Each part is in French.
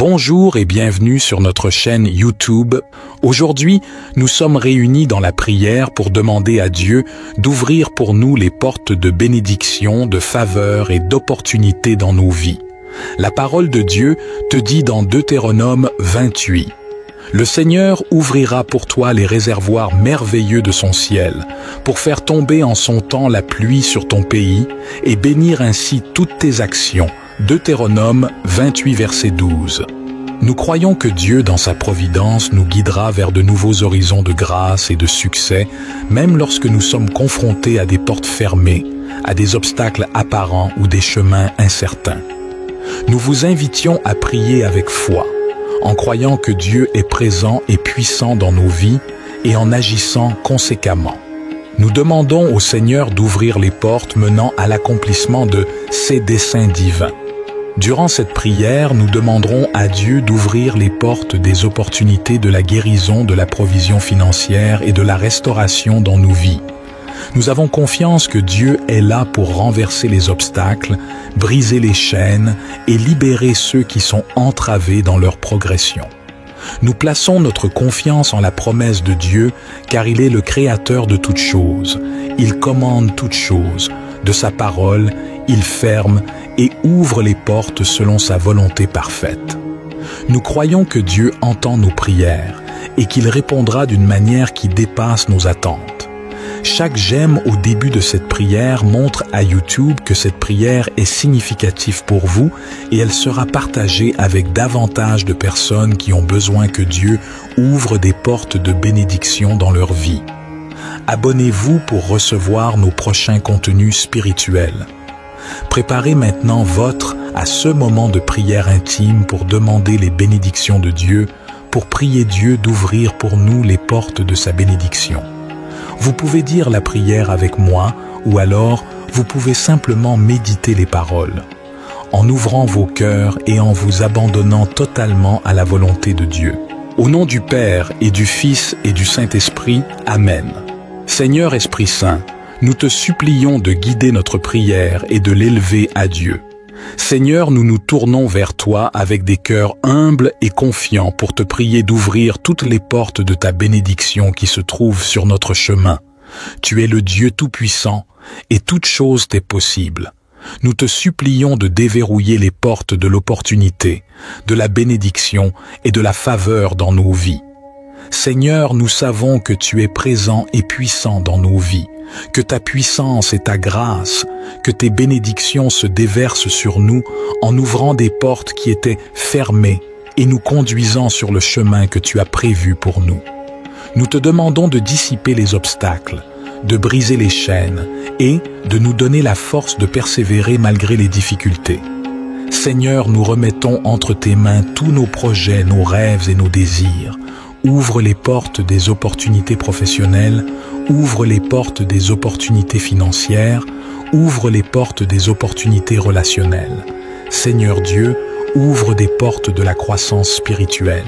Bonjour et bienvenue sur notre chaîne YouTube. Aujourd'hui, nous sommes réunis dans la prière pour demander à Dieu d'ouvrir pour nous les portes de bénédiction, de faveur et d'opportunité dans nos vies. La parole de Dieu te dit dans Deutéronome 28, « Le Seigneur ouvrira pour toi les réservoirs merveilleux de son ciel, pour faire tomber en son temps la pluie sur ton pays et bénir ainsi toutes tes actions. » Deutéronome 28, verset 12. Nous croyons que Dieu, dans sa providence, nous guidera vers de nouveaux horizons de grâce et de succès, même lorsque nous sommes confrontés à des portes fermées, à des obstacles apparents ou des chemins incertains. Nous vous invitions à prier avec foi, en croyant que Dieu est présent et puissant dans nos vies et en agissant conséquemment. Nous demandons au Seigneur d'ouvrir les portes menant à l'accomplissement de ses desseins divins. Durant cette prière, nous demanderons à Dieu d'ouvrir les portes des opportunités de la guérison, de la provision financière et de la restauration dans nos vies. Nous avons confiance que Dieu est là pour renverser les obstacles, briser les chaînes et libérer ceux qui sont entravés dans leur progression. Nous plaçons notre confiance en la promesse de Dieu, car il est le créateur de toutes choses. Il commande toutes choses. De sa parole, il ferme et ouvre les portes selon sa volonté parfaite. Nous croyons que Dieu entend nos prières et qu'il répondra d'une manière qui dépasse nos attentes. Chaque j'aime au début de cette prière montre à YouTube que cette prière est significative pour vous et elle sera partagée avec davantage de personnes qui ont besoin que Dieu ouvre des portes de bénédiction dans leur vie. Abonnez-vous pour recevoir nos prochains contenus spirituels. Préparez maintenant à ce moment de prière intime pour demander les bénédictions de Dieu, pour prier Dieu d'ouvrir pour nous les portes de sa bénédiction. Vous pouvez dire la prière avec moi ou alors vous pouvez simplement méditer les paroles, en ouvrant vos cœurs et en vous abandonnant totalement à la volonté de Dieu. Au nom du Père et du Fils et du Saint-Esprit, Amen. Seigneur Esprit Saint, nous te supplions de guider notre prière et de l'élever à Dieu. Seigneur, nous nous tournons vers toi avec des cœurs humbles et confiants pour te prier d'ouvrir toutes les portes de ta bénédiction qui se trouvent sur notre chemin. Tu es le Dieu Tout-Puissant et toute chose t'est possible. Nous te supplions de déverrouiller les portes de l'opportunité, de la bénédiction et de la faveur dans nos vies. Seigneur, nous savons que tu es présent et puissant dans nos vies, que ta puissance et ta grâce, que tes bénédictions se déversent sur nous en ouvrant des portes qui étaient fermées et nous conduisant sur le chemin que tu as prévu pour nous. Nous te demandons de dissiper les obstacles, de briser les chaînes et de nous donner la force de persévérer malgré les difficultés. Seigneur, nous remettons entre tes mains tous nos projets, nos rêves et nos désirs. Ouvre les portes des opportunités professionnelles, ouvre les portes des opportunités financières, ouvre les portes des opportunités relationnelles. Seigneur Dieu, ouvre des portes de la croissance spirituelle.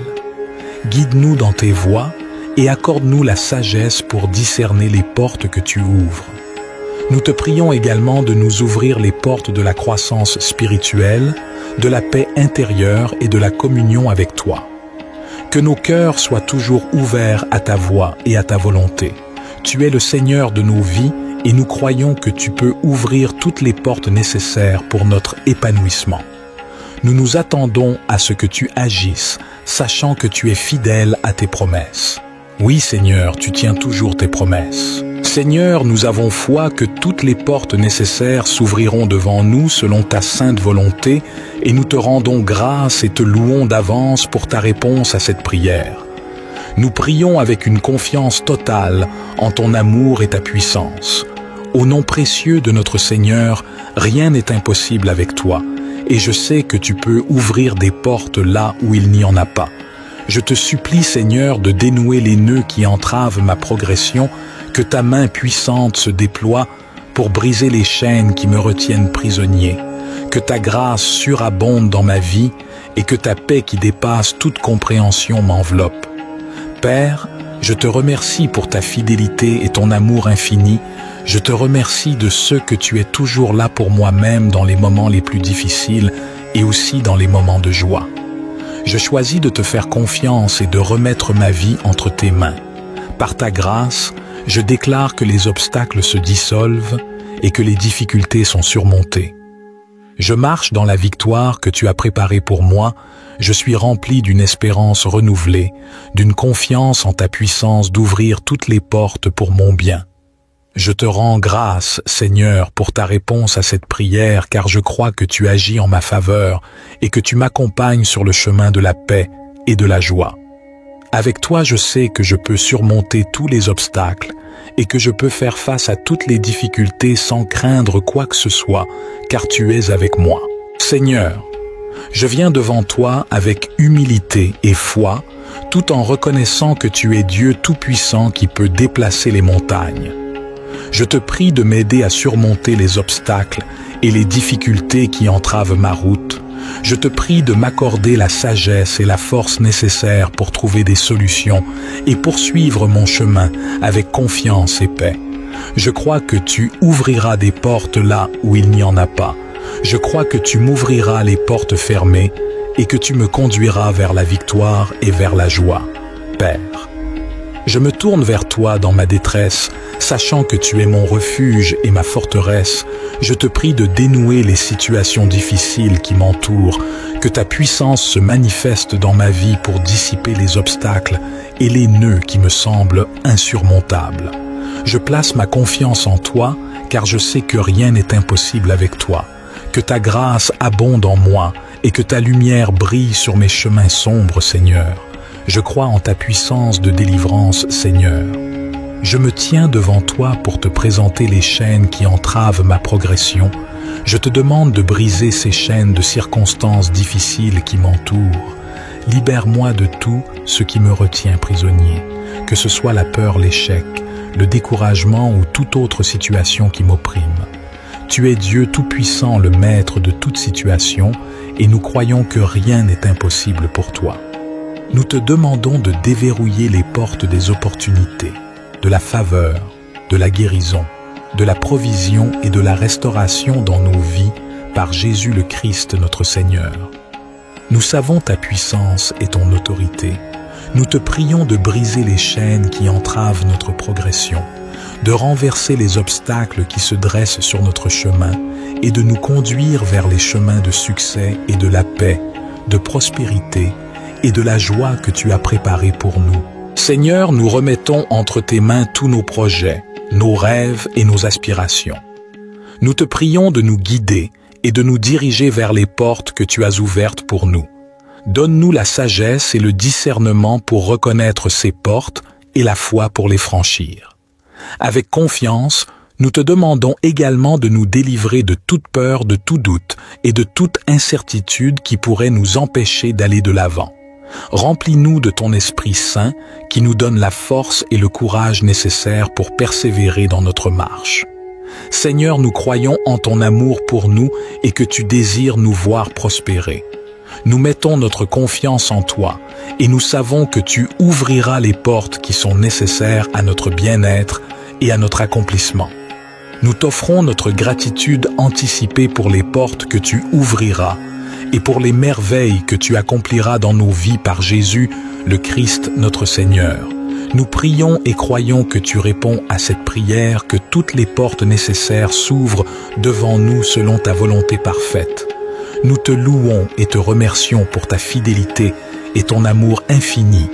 Guide-nous dans tes voies et accorde-nous la sagesse pour discerner les portes que tu ouvres. Nous te prions également de nous ouvrir les portes de la croissance spirituelle, de la paix intérieure et de la communion avec toi. Que nos cœurs soient toujours ouverts à ta voix et à ta volonté. Tu es le Seigneur de nos vies et nous croyons que tu peux ouvrir toutes les portes nécessaires pour notre épanouissement. Nous nous attendons à ce que tu agisses, sachant que tu es fidèle à tes promesses. Oui, Seigneur, tu tiens toujours tes promesses. Seigneur, nous avons foi que toutes les portes nécessaires s'ouvriront devant nous selon ta sainte volonté et nous te rendons grâce et te louons d'avance pour ta réponse à cette prière. Nous prions avec une confiance totale en ton amour et ta puissance. Au nom précieux de notre Seigneur, rien n'est impossible avec toi et je sais que tu peux ouvrir des portes là où il n'y en a pas. Je te supplie, Seigneur, de dénouer les nœuds qui entravent ma progression, que ta main puissante se déploie pour briser les chaînes qui me retiennent prisonnier, que ta grâce surabonde dans ma vie et que ta paix qui dépasse toute compréhension m'enveloppe. Père, je te remercie pour ta fidélité et ton amour infini. Je te remercie de ce que tu es toujours là pour moi-même dans les moments les plus difficiles et aussi dans les moments de joie. Je choisis de te faire confiance et de remettre ma vie entre tes mains. Par ta grâce, je déclare que les obstacles se dissolvent et que les difficultés sont surmontées. Je marche dans la victoire que tu as préparée pour moi. Je suis rempli d'une espérance renouvelée, d'une confiance en ta puissance d'ouvrir toutes les portes pour mon bien. Je te rends grâce, Seigneur, pour ta réponse à cette prière, car je crois que tu agis en ma faveur et que tu m'accompagnes sur le chemin de la paix et de la joie. Avec toi, je sais que je peux surmonter tous les obstacles et que je peux faire face à toutes les difficultés sans craindre quoi que ce soit, car tu es avec moi. Seigneur, je viens devant toi avec humilité et foi, tout en reconnaissant que tu es Dieu tout-puissant qui peut déplacer les montagnes. Je te prie de m'aider à surmonter les obstacles et les difficultés qui entravent ma route. Je te prie de m'accorder la sagesse et la force nécessaires pour trouver des solutions et poursuivre mon chemin avec confiance et paix. Je crois que tu ouvriras des portes là où il n'y en a pas. Je crois que tu m'ouvriras les portes fermées et que tu me conduiras vers la victoire et vers la joie. Père, je me tourne vers toi dans ma détresse, sachant que tu es mon refuge et ma forteresse. Je te prie de dénouer les situations difficiles qui m'entourent, que ta puissance se manifeste dans ma vie pour dissiper les obstacles et les nœuds qui me semblent insurmontables. Je place ma confiance en toi, car je sais que rien n'est impossible avec toi, que ta grâce abonde en moi et que ta lumière brille sur mes chemins sombres, Seigneur. Je crois en ta puissance de délivrance, Seigneur. Je me tiens devant toi pour te présenter les chaînes qui entravent ma progression. Je te demande de briser ces chaînes de circonstances difficiles qui m'entourent. Libère-moi de tout ce qui me retient prisonnier, que ce soit la peur, l'échec, le découragement ou toute autre situation qui m'opprime. Tu es Dieu tout-puissant, le maître de toute situation, et nous croyons que rien n'est impossible pour toi. Nous te demandons de déverrouiller les portes des opportunités, de la faveur, de la guérison, de la provision et de la restauration dans nos vies par Jésus le Christ notre Seigneur. Nous savons ta puissance et ton autorité. Nous te prions de briser les chaînes qui entravent notre progression, de renverser les obstacles qui se dressent sur notre chemin et de nous conduire vers les chemins de succès et de la paix, de prospérité et de la joie que tu as préparée pour nous. Seigneur, nous remettons entre tes mains tous nos projets, nos rêves et nos aspirations. Nous te prions de nous guider et de nous diriger vers les portes que tu as ouvertes pour nous. Donne-nous la sagesse et le discernement pour reconnaître ces portes et la foi pour les franchir. Avec confiance, nous te demandons également de nous délivrer de toute peur, de tout doute et de toute incertitude qui pourrait nous empêcher d'aller de l'avant. Remplis-nous de ton Esprit Saint qui nous donne la force et le courage nécessaires pour persévérer dans notre marche. Seigneur, nous croyons en ton amour pour nous et que tu désires nous voir prospérer. Nous mettons notre confiance en toi et nous savons que tu ouvriras les portes qui sont nécessaires à notre bien-être et à notre accomplissement. Nous t'offrons notre gratitude anticipée pour les portes que tu ouvriras et pour les merveilles que tu accompliras dans nos vies par Jésus, le Christ notre Seigneur. Nous prions et croyons que tu réponds à cette prière, que toutes les portes nécessaires s'ouvrent devant nous selon ta volonté parfaite. Nous te louons et te remercions pour ta fidélité et ton amour infini.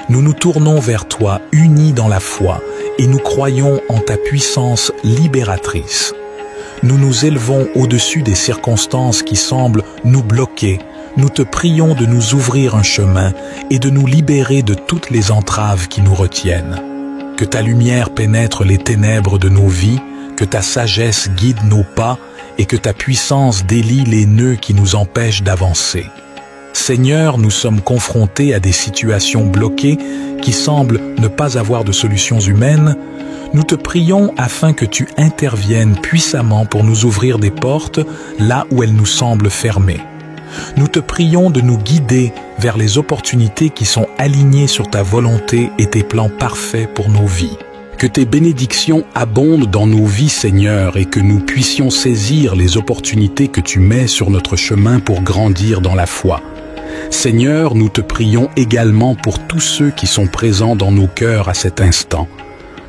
Nous nous tournons vers toi unis dans la foi et nous croyons en ta puissance libératrice. Nous nous élevons au-dessus des circonstances qui semblent nous bloquer. Nous te prions de nous ouvrir un chemin et de nous libérer de toutes les entraves qui nous retiennent. Que ta lumière pénètre les ténèbres de nos vies, que ta sagesse guide nos pas et que ta puissance délie les nœuds qui nous empêchent d'avancer. Seigneur, nous sommes confrontés à des situations bloquées qui semblent ne pas avoir de solutions humaines. Nous te prions afin que tu interviennes puissamment pour nous ouvrir des portes là où elles nous semblent fermées. Nous te prions de nous guider vers les opportunités qui sont alignées sur ta volonté et tes plans parfaits pour nos vies. Que tes bénédictions abondent dans nos vies, Seigneur, et que nous puissions saisir les opportunités que tu mets sur notre chemin pour grandir dans la foi. Seigneur, nous te prions également pour tous ceux qui sont présents dans nos cœurs à cet instant.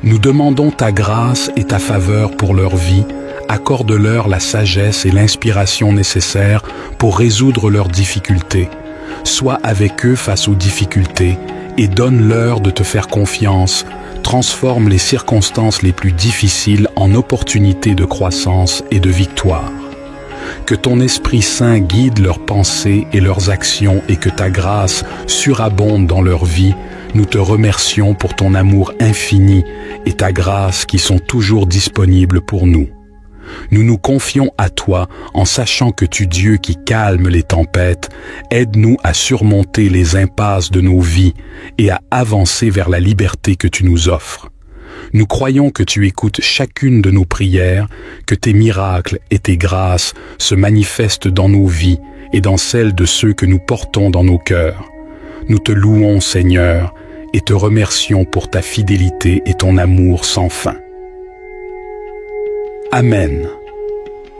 Nous demandons ta grâce et ta faveur pour leur vie. Accorde-leur la sagesse et l'inspiration nécessaires pour résoudre leurs difficultés. Sois avec eux face aux difficultés et donne-leur de te faire confiance. Transforme les circonstances les plus difficiles en opportunités de croissance et de victoire. Que ton Esprit Saint guide leurs pensées et leurs actions et que ta grâce surabonde dans leur vie. Nous te remercions pour ton amour infini et ta grâce qui sont toujours disponibles pour nous. Nous nous confions à toi en sachant que tu, Dieu qui calme les tempêtes, aide-nous à surmonter les impasses de nos vies et à avancer vers la liberté que tu nous offres. Nous croyons que tu écoutes chacune de nos prières, que tes miracles et tes grâces se manifestent dans nos vies et dans celles de ceux que nous portons dans nos cœurs. Nous te louons, Seigneur, et te remercions pour ta fidélité et ton amour sans fin. Amen.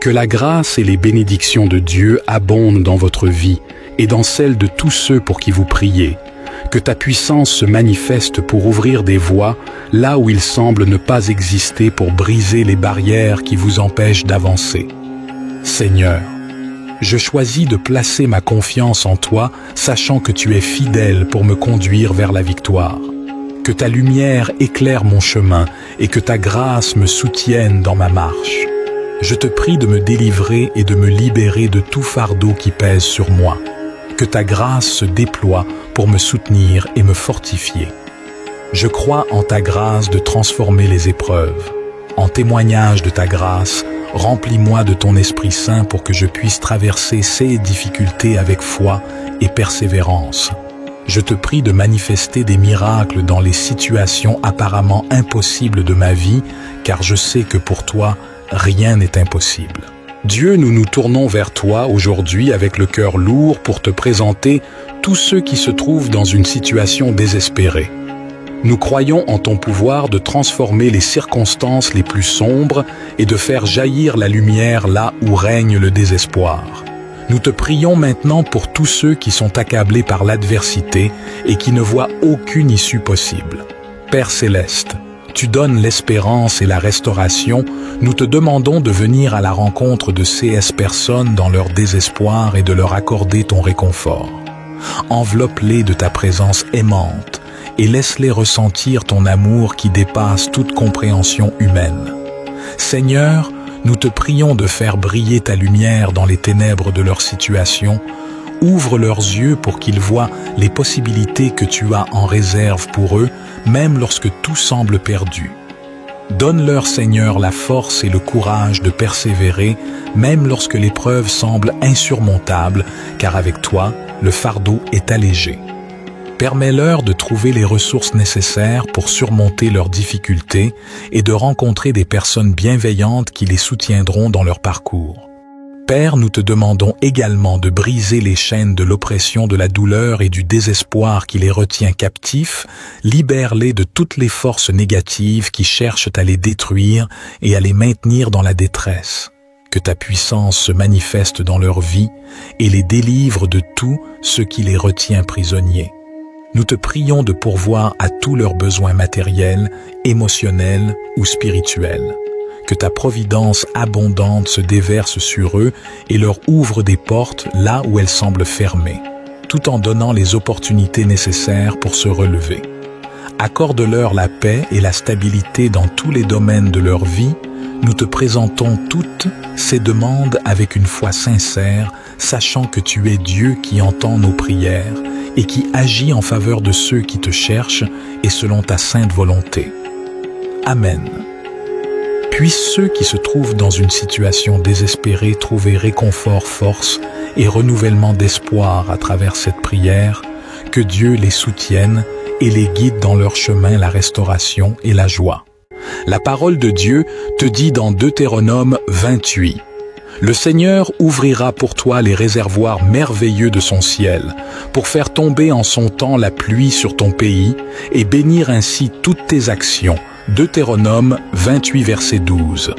Que la grâce et les bénédictions de Dieu abondent dans votre vie et dans celle de tous ceux pour qui vous priez. Que ta puissance se manifeste pour ouvrir des voies là où il semble ne pas exister pour briser les barrières qui vous empêchent d'avancer. Seigneur, je choisis de placer ma confiance en toi, sachant que tu es fidèle pour me conduire vers la victoire. Que ta lumière éclaire mon chemin et que ta grâce me soutienne dans ma marche. Je te prie de me délivrer et de me libérer de tout fardeau qui pèse sur moi. Que ta grâce se déploie pour me soutenir et me fortifier. Je crois en ta grâce de transformer les épreuves. En témoignage de ta grâce, remplis-moi de ton Esprit Saint pour que je puisse traverser ces difficultés avec foi et persévérance. Je te prie de manifester des miracles dans les situations apparemment impossibles de ma vie, car je sais que pour toi, rien n'est impossible. Dieu, nous nous tournons vers toi aujourd'hui avec le cœur lourd pour te présenter tous ceux qui se trouvent dans une situation désespérée. Nous croyons en ton pouvoir de transformer les circonstances les plus sombres et de faire jaillir la lumière là où règne le désespoir. Nous te prions maintenant pour tous ceux qui sont accablés par l'adversité et qui ne voient aucune issue possible. Père céleste, tu donnes l'espérance et la restauration. Nous te demandons de venir à la rencontre de ces personnes dans leur désespoir et de leur accorder ton réconfort. Enveloppe-les de ta présence aimante et laisse-les ressentir ton amour qui dépasse toute compréhension humaine. Seigneur, nous te prions de faire briller ta lumière dans les ténèbres de leur situation. Ouvre leurs yeux pour qu'ils voient les possibilités que tu as en réserve pour eux, même lorsque tout semble perdu. Donne-leur, Seigneur, la force et le courage de persévérer, même lorsque l'épreuve semble insurmontable, car avec toi, le fardeau est allégé. Permets-leur de trouver les ressources nécessaires pour surmonter leurs difficultés et de rencontrer des personnes bienveillantes qui les soutiendront dans leur parcours. Père, nous te demandons également de briser les chaînes de l'oppression, de la douleur et du désespoir qui les retient captifs. Libère-les de toutes les forces négatives qui cherchent à les détruire et à les maintenir dans la détresse. Que ta puissance se manifeste dans leur vie et les délivre de tout ce qui les retient prisonniers. Nous te prions de pourvoir à tous leurs besoins matériels, émotionnels ou spirituels. Que ta providence abondante se déverse sur eux et leur ouvre des portes là où elles semblent fermées, tout en donnant les opportunités nécessaires pour se relever. Accorde-leur la paix et la stabilité dans tous les domaines de leur vie. Nous te présentons toutes ces demandes avec une foi sincère, sachant que tu es Dieu qui entend nos prières et qui agit en faveur de ceux qui te cherchent et selon ta sainte volonté. Amen. Puissent ceux qui se trouvent dans une situation désespérée trouver réconfort, force et renouvellement d'espoir à travers cette prière, que Dieu les soutienne et les guide dans leur chemin la restauration et la joie. La parole de Dieu te dit dans Deutéronome 28, « Le Seigneur ouvrira pour toi les réservoirs merveilleux de son ciel, pour faire tomber en son temps la pluie sur ton pays et bénir ainsi toutes tes actions. » Deutéronome 28, verset 12.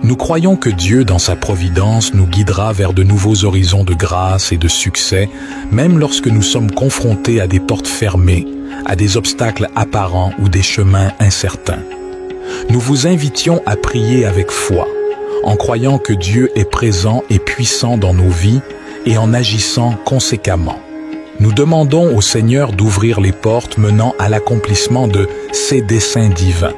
Nous croyons que Dieu, dans sa providence, nous guidera vers de nouveaux horizons de grâce et de succès, même lorsque nous sommes confrontés à des portes fermées, à des obstacles apparents ou des chemins incertains. Nous vous invitions à prier avec foi, en croyant que Dieu est présent et puissant dans nos vies et en agissant conséquemment. Nous demandons au Seigneur d'ouvrir les portes menant à l'accomplissement de ses desseins divins.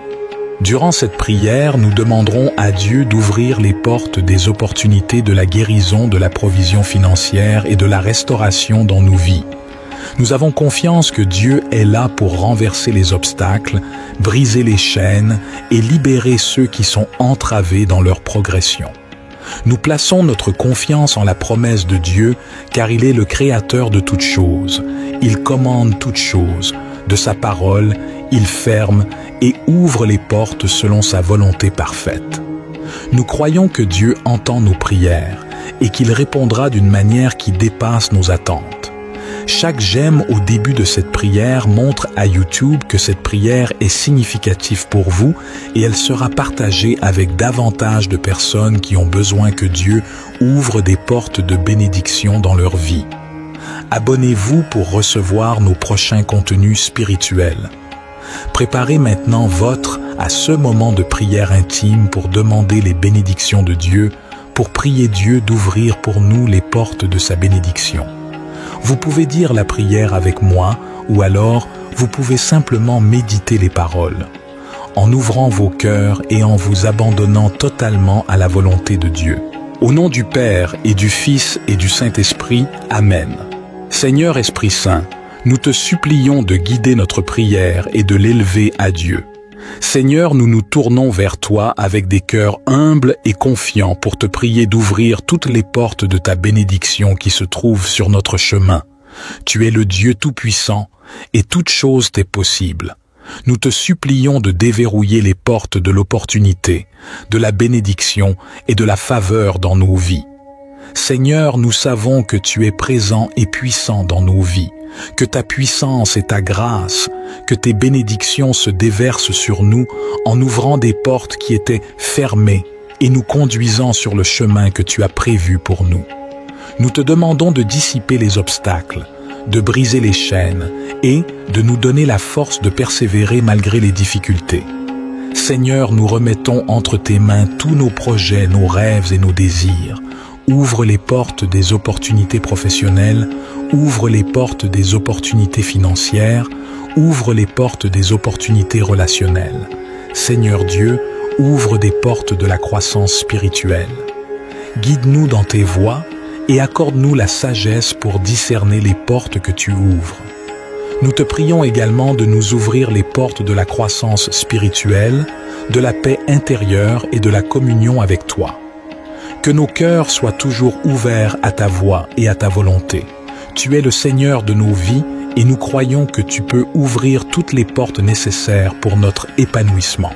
Durant cette prière, nous demanderons à Dieu d'ouvrir les portes des opportunités de la guérison, de la provision financière et de la restauration dans nos vies. Nous avons confiance que Dieu est là pour renverser les obstacles, briser les chaînes et libérer ceux qui sont entravés dans leur progression. Nous plaçons notre confiance en la promesse de Dieu, car il est le créateur de toutes choses. Il commande toutes choses. De sa parole, il ferme et ouvre les portes selon sa volonté parfaite. Nous croyons que Dieu entend nos prières et qu'il répondra d'une manière qui dépasse nos attentes. Chaque j'aime au début de cette prière montre à YouTube que cette prière est significative pour vous et elle sera partagée avec davantage de personnes qui ont besoin que Dieu ouvre des portes de bénédiction dans leur vie. Abonnez-vous pour recevoir nos prochains contenus spirituels. Préparez maintenant votre à ce moment de prière intime pour demander les bénédictions de Dieu, pour prier Dieu d'ouvrir pour nous les portes de sa bénédiction. Vous pouvez dire la prière avec moi ou alors vous pouvez simplement méditer les paroles, en ouvrant vos cœurs et en vous abandonnant totalement à la volonté de Dieu. Au nom du Père et du Fils et du Saint-Esprit, Amen. Seigneur Esprit Saint, nous te supplions de guider notre prière et de l'élever à Dieu. Seigneur, nous nous tournons vers toi avec des cœurs humbles et confiants pour te prier d'ouvrir toutes les portes de ta bénédiction qui se trouvent sur notre chemin. Tu es le Dieu Tout-Puissant et toute chose t'est possible. Nous te supplions de déverrouiller les portes de l'opportunité, de la bénédiction et de la faveur dans nos vies. Seigneur, nous savons que tu es présent et puissant dans nos vies, que ta puissance et ta grâce, que tes bénédictions se déversent sur nous en ouvrant des portes qui étaient fermées et nous conduisant sur le chemin que tu as prévu pour nous. Nous te demandons de dissiper les obstacles, de briser les chaînes et de nous donner la force de persévérer malgré les difficultés. Seigneur, nous remettons entre tes mains tous nos projets, nos rêves et nos désirs. Ouvre les portes des opportunités professionnelles, ouvre les portes des opportunités financières, ouvre les portes des opportunités relationnelles. Seigneur Dieu, ouvre des portes de la croissance spirituelle. Guide-nous dans tes voies et accorde-nous la sagesse pour discerner les portes que tu ouvres. Nous te prions également de nous ouvrir les portes de la croissance spirituelle, de la paix intérieure et de la communion avec toi. Que nos cœurs soient toujours ouverts à ta voix et à ta volonté. Tu es le Seigneur de nos vies et nous croyons que tu peux ouvrir toutes les portes nécessaires pour notre épanouissement.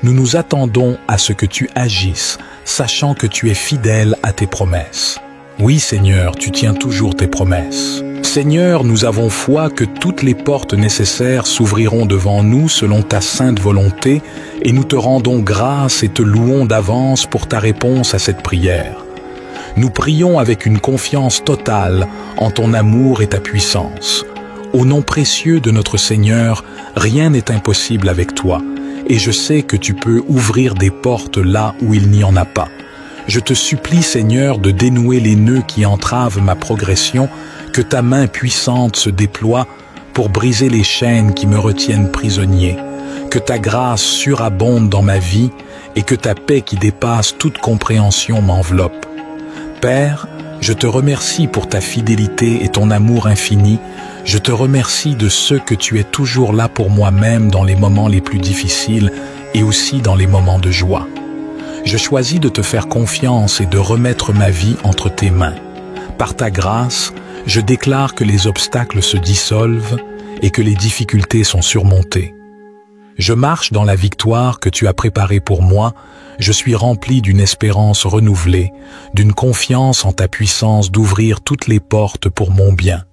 Nous nous attendons à ce que tu agisses, sachant que tu es fidèle à tes promesses. Oui, Seigneur, tu tiens toujours tes promesses. Seigneur, nous avons foi que toutes les portes nécessaires s'ouvriront devant nous selon ta sainte volonté et nous te rendons grâce et te louons d'avance pour ta réponse à cette prière. Nous prions avec une confiance totale en ton amour et ta puissance. Au nom précieux de notre Seigneur, rien n'est impossible avec toi et je sais que tu peux ouvrir des portes là où il n'y en a pas. Je te supplie, Seigneur, de dénouer les nœuds qui entravent ma progression, que ta main puissante se déploie pour briser les chaînes qui me retiennent prisonnier, que ta grâce surabonde dans ma vie et que ta paix qui dépasse toute compréhension m'enveloppe. Père, je te remercie pour ta fidélité et ton amour infini. Je te remercie de ce que tu es toujours là pour moi-même dans les moments les plus difficiles et aussi dans les moments de joie. Je choisis de te faire confiance et de remettre ma vie entre tes mains. Par ta grâce, je déclare que les obstacles se dissolvent et que les difficultés sont surmontées. Je marche dans la victoire que tu as préparée pour moi. Je suis rempli d'une espérance renouvelée, d'une confiance en ta puissance d'ouvrir toutes les portes pour mon bien.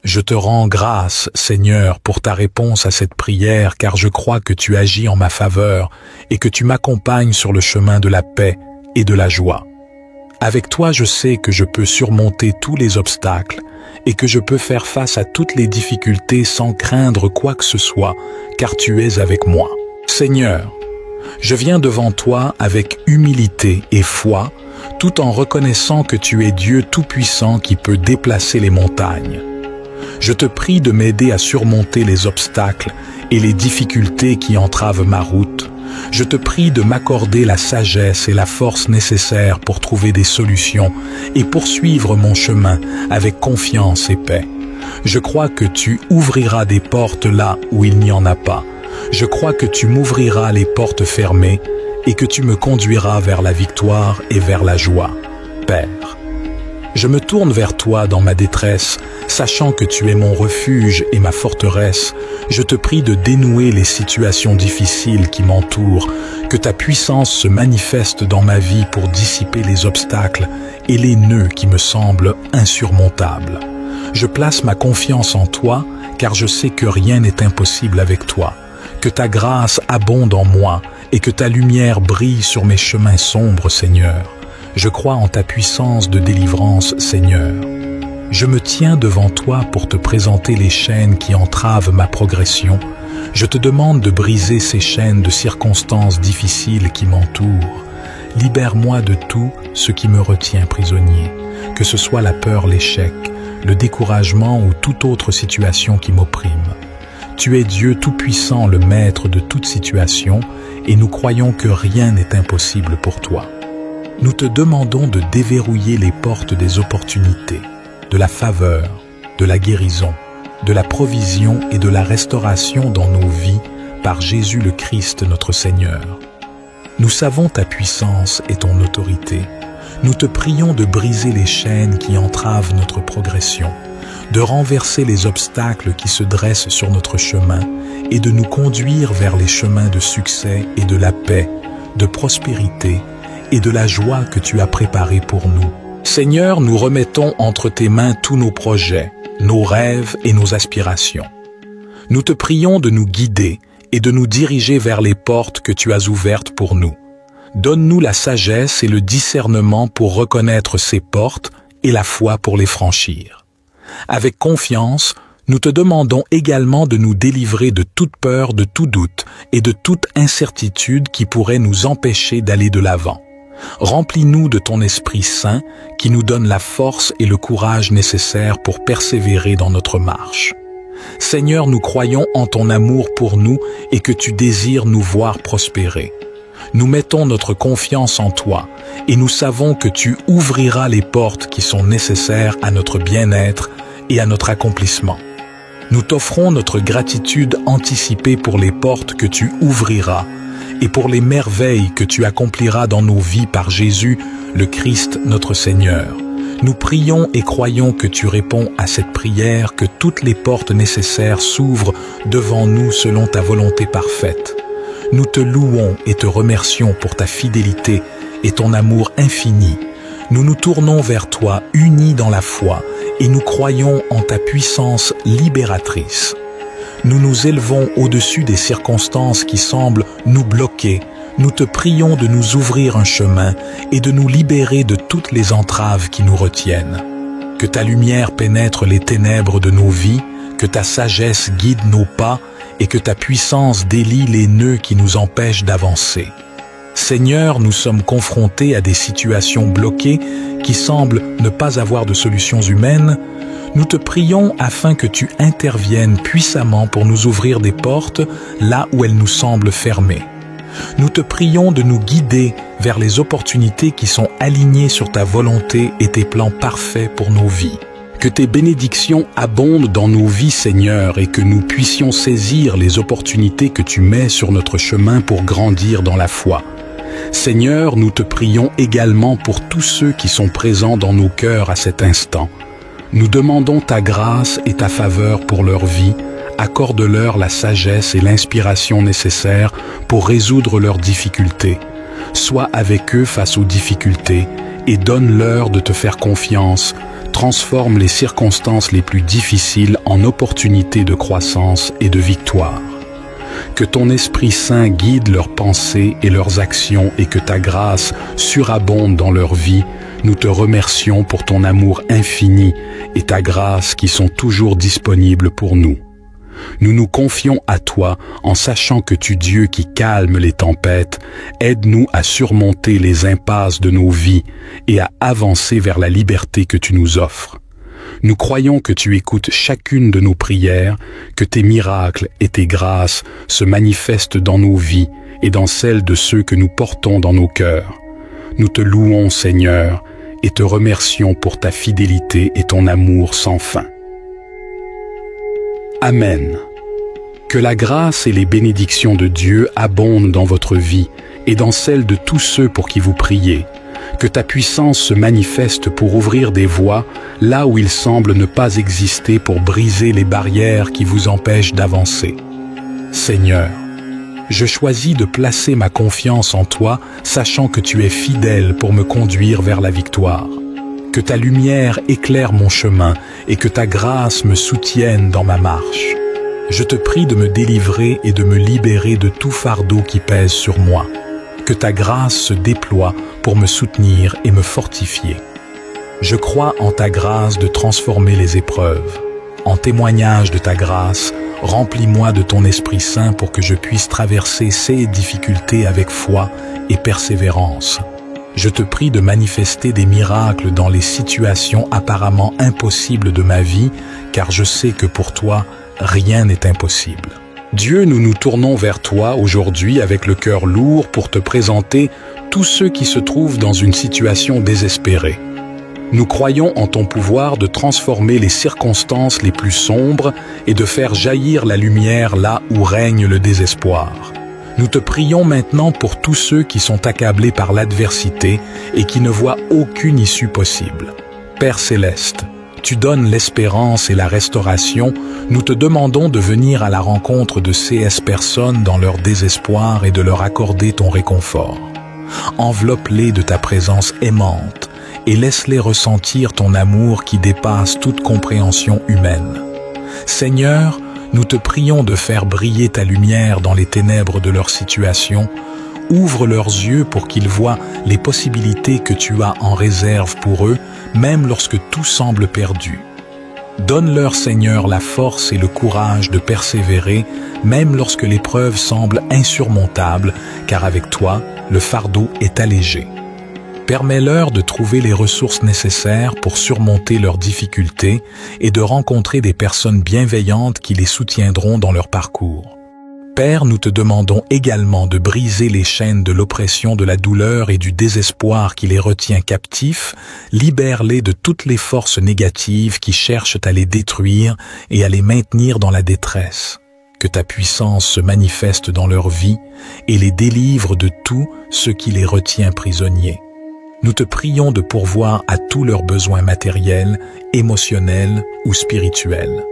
Je te rends grâce, Seigneur, pour ta réponse à cette prière, car je crois que tu agis en ma faveur et que tu m'accompagnes sur le chemin de la paix et de la joie. Avec toi, je sais que je peux surmonter tous les obstacles et que je peux faire face à toutes les difficultés sans craindre quoi que ce soit, car tu es avec moi. Seigneur, je viens devant toi avec humilité et foi, tout en reconnaissant que tu es Dieu tout-puissant qui peut déplacer les montagnes. Je te prie de m'aider à surmonter les obstacles et les difficultés qui entravent ma route. Je te prie de m'accorder la sagesse et la force nécessaires pour trouver des solutions et poursuivre mon chemin avec confiance et paix. Je crois que tu ouvriras des portes là où il n'y en a pas. Je crois que tu m'ouvriras les portes fermées et que tu me conduiras vers la victoire et vers la joie. Père, je me tourne vers toi dans ma détresse, sachant que tu es mon refuge et ma forteresse. Je te prie de dénouer les situations difficiles qui m'entourent, que ta puissance se manifeste dans ma vie pour dissiper les obstacles et les nœuds qui me semblent insurmontables. Je place ma confiance en toi, car je sais que rien n'est impossible avec toi, que ta grâce abonde en moi et que ta lumière brille sur mes chemins sombres, Seigneur. Je crois en ta puissance de délivrance, Seigneur. Je me tiens devant toi pour te présenter les chaînes qui entravent ma progression. Je te demande de briser ces chaînes de circonstances difficiles qui m'entourent. Libère-moi de tout ce qui me retient prisonnier, que ce soit la peur, l'échec, le découragement ou toute autre situation qui m'opprime. Tu es Dieu tout-puissant, le maître de toute situation, et nous croyons que rien n'est impossible pour toi. Nous te demandons de déverrouiller les portes des opportunités, de la faveur, de la guérison, de la provision et de la restauration dans nos vies par Jésus le Christ notre Seigneur. Nous savons ta puissance et ton autorité. Nous te prions de briser les chaînes qui entravent notre progression, de renverser les obstacles qui se dressent sur notre chemin et de nous conduire vers les chemins de succès et de la paix, de prospérité et de la joie que tu as préparée pour nous. Seigneur, nous remettons entre tes mains tous nos projets, nos rêves et nos aspirations. Nous te prions de nous guider et de nous diriger vers les portes que tu as ouvertes pour nous. Donne-nous la sagesse et le discernement pour reconnaître ces portes et la foi pour les franchir. Avec confiance, nous te demandons également de nous délivrer de toute peur, de tout doute et de toute incertitude qui pourrait nous empêcher d'aller de l'avant. Remplis-nous de ton Esprit Saint qui nous donne la force et le courage nécessaires pour persévérer dans notre marche. Seigneur, nous croyons en ton amour pour nous et que tu désires nous voir prospérer. Nous mettons notre confiance en toi et nous savons que tu ouvriras les portes qui sont nécessaires à notre bien-être et à notre accomplissement. Nous t'offrons notre gratitude anticipée pour les portes que tu ouvriras et pour les merveilles que tu accompliras dans nos vies par Jésus, le Christ notre Seigneur. Nous prions et croyons que tu réponds à cette prière, que toutes les portes nécessaires s'ouvrent devant nous selon ta volonté parfaite. Nous te louons et te remercions pour ta fidélité et ton amour infini. Nous nous tournons vers toi unis dans la foi et nous croyons en ta puissance libératrice. Nous nous élevons au-dessus des circonstances qui semblent nous bloquer. Nous te prions de nous ouvrir un chemin et de nous libérer de toutes les entraves qui nous retiennent. Que ta lumière pénètre les ténèbres de nos vies, que ta sagesse guide nos pas et que ta puissance délie les nœuds qui nous empêchent d'avancer. Seigneur, nous sommes confrontés à des situations bloquées qui semblent ne pas avoir de solutions humaines. Nous te prions afin que tu interviennes puissamment pour nous ouvrir des portes là où elles nous semblent fermées. Nous te prions de nous guider vers les opportunités qui sont alignées sur ta volonté et tes plans parfaits pour nos vies. Que tes bénédictions abondent dans nos vies, Seigneur, et que nous puissions saisir les opportunités que tu mets sur notre chemin pour grandir dans la foi. Seigneur, nous te prions également pour tous ceux qui sont présents dans nos cœurs à cet instant. Nous demandons ta grâce et ta faveur pour leur vie. Accorde-leur la sagesse et l'inspiration nécessaires pour résoudre leurs difficultés. Sois avec eux face aux difficultés et donne-leur de te faire confiance. Transforme les circonstances les plus difficiles en opportunités de croissance et de victoire. Que ton Esprit Saint guide leurs pensées et leurs actions et que ta grâce surabonde dans leur vie. Nous te remercions pour ton amour infini et ta grâce qui sont toujours disponibles pour nous. Nous nous confions à toi en sachant que tu, Dieu qui calme les tempêtes, aide-nous à surmonter les impasses de nos vies et à avancer vers la liberté que tu nous offres. Nous croyons que tu écoutes chacune de nos prières, que tes miracles et tes grâces se manifestent dans nos vies et dans celles de ceux que nous portons dans nos cœurs. Nous te louons, Seigneur, et te remercions pour ta fidélité et ton amour sans fin. Amen. Que la grâce et les bénédictions de Dieu abondent dans votre vie et dans celle de tous ceux pour qui vous priez. Que ta puissance se manifeste pour ouvrir des voies là où il semble ne pas exister pour briser les barrières qui vous empêchent d'avancer. Seigneur, je choisis de placer ma confiance en toi, sachant que tu es fidèle pour me conduire vers la victoire. Que ta lumière éclaire mon chemin et que ta grâce me soutienne dans ma marche. Je te prie de me délivrer et de me libérer de tout fardeau qui pèse sur moi. Que ta grâce se déploie pour me soutenir et me fortifier. Je crois en ta grâce de transformer les épreuves. En témoignage de ta grâce, remplis-moi de ton Esprit Saint pour que je puisse traverser ces difficultés avec foi et persévérance. Je te prie de manifester des miracles dans les situations apparemment impossibles de ma vie, car je sais que pour toi, rien n'est impossible. Dieu, nous nous tournons vers toi aujourd'hui avec le cœur lourd pour te présenter tous ceux qui se trouvent dans une situation désespérée. Nous croyons en ton pouvoir de transformer les circonstances les plus sombres et de faire jaillir la lumière là où règne le désespoir. Nous te prions maintenant pour tous ceux qui sont accablés par l'adversité et qui ne voient aucune issue possible. Père céleste, tu donnes l'espérance et la restauration, nous te demandons de venir à la rencontre de ces personnes dans leur désespoir et de leur accorder ton réconfort. Enveloppe-les de ta présence aimante et laisse-les ressentir ton amour qui dépasse toute compréhension humaine. Seigneur, nous te prions de faire briller ta lumière dans les ténèbres de leur situation. Ouvre leurs yeux pour qu'ils voient les possibilités que tu as en réserve pour eux, même lorsque tout semble perdu. Donne-leur, Seigneur, la force et le courage de persévérer, même lorsque l'épreuve semble insurmontable, car avec toi, le fardeau est allégé. Permets-leur de trouver les ressources nécessaires pour surmonter leurs difficultés et de rencontrer des personnes bienveillantes qui les soutiendront dans leur parcours. Père, nous te demandons également de briser les chaînes de l'oppression, de la douleur et du désespoir qui les retient captifs. Libère-les de toutes les forces négatives qui cherchent à les détruire et à les maintenir dans la détresse. Que ta puissance se manifeste dans leur vie et les délivre de tout ce qui les retient prisonniers. Nous te prions de pourvoir à tous leurs besoins matériels, émotionnels ou spirituels.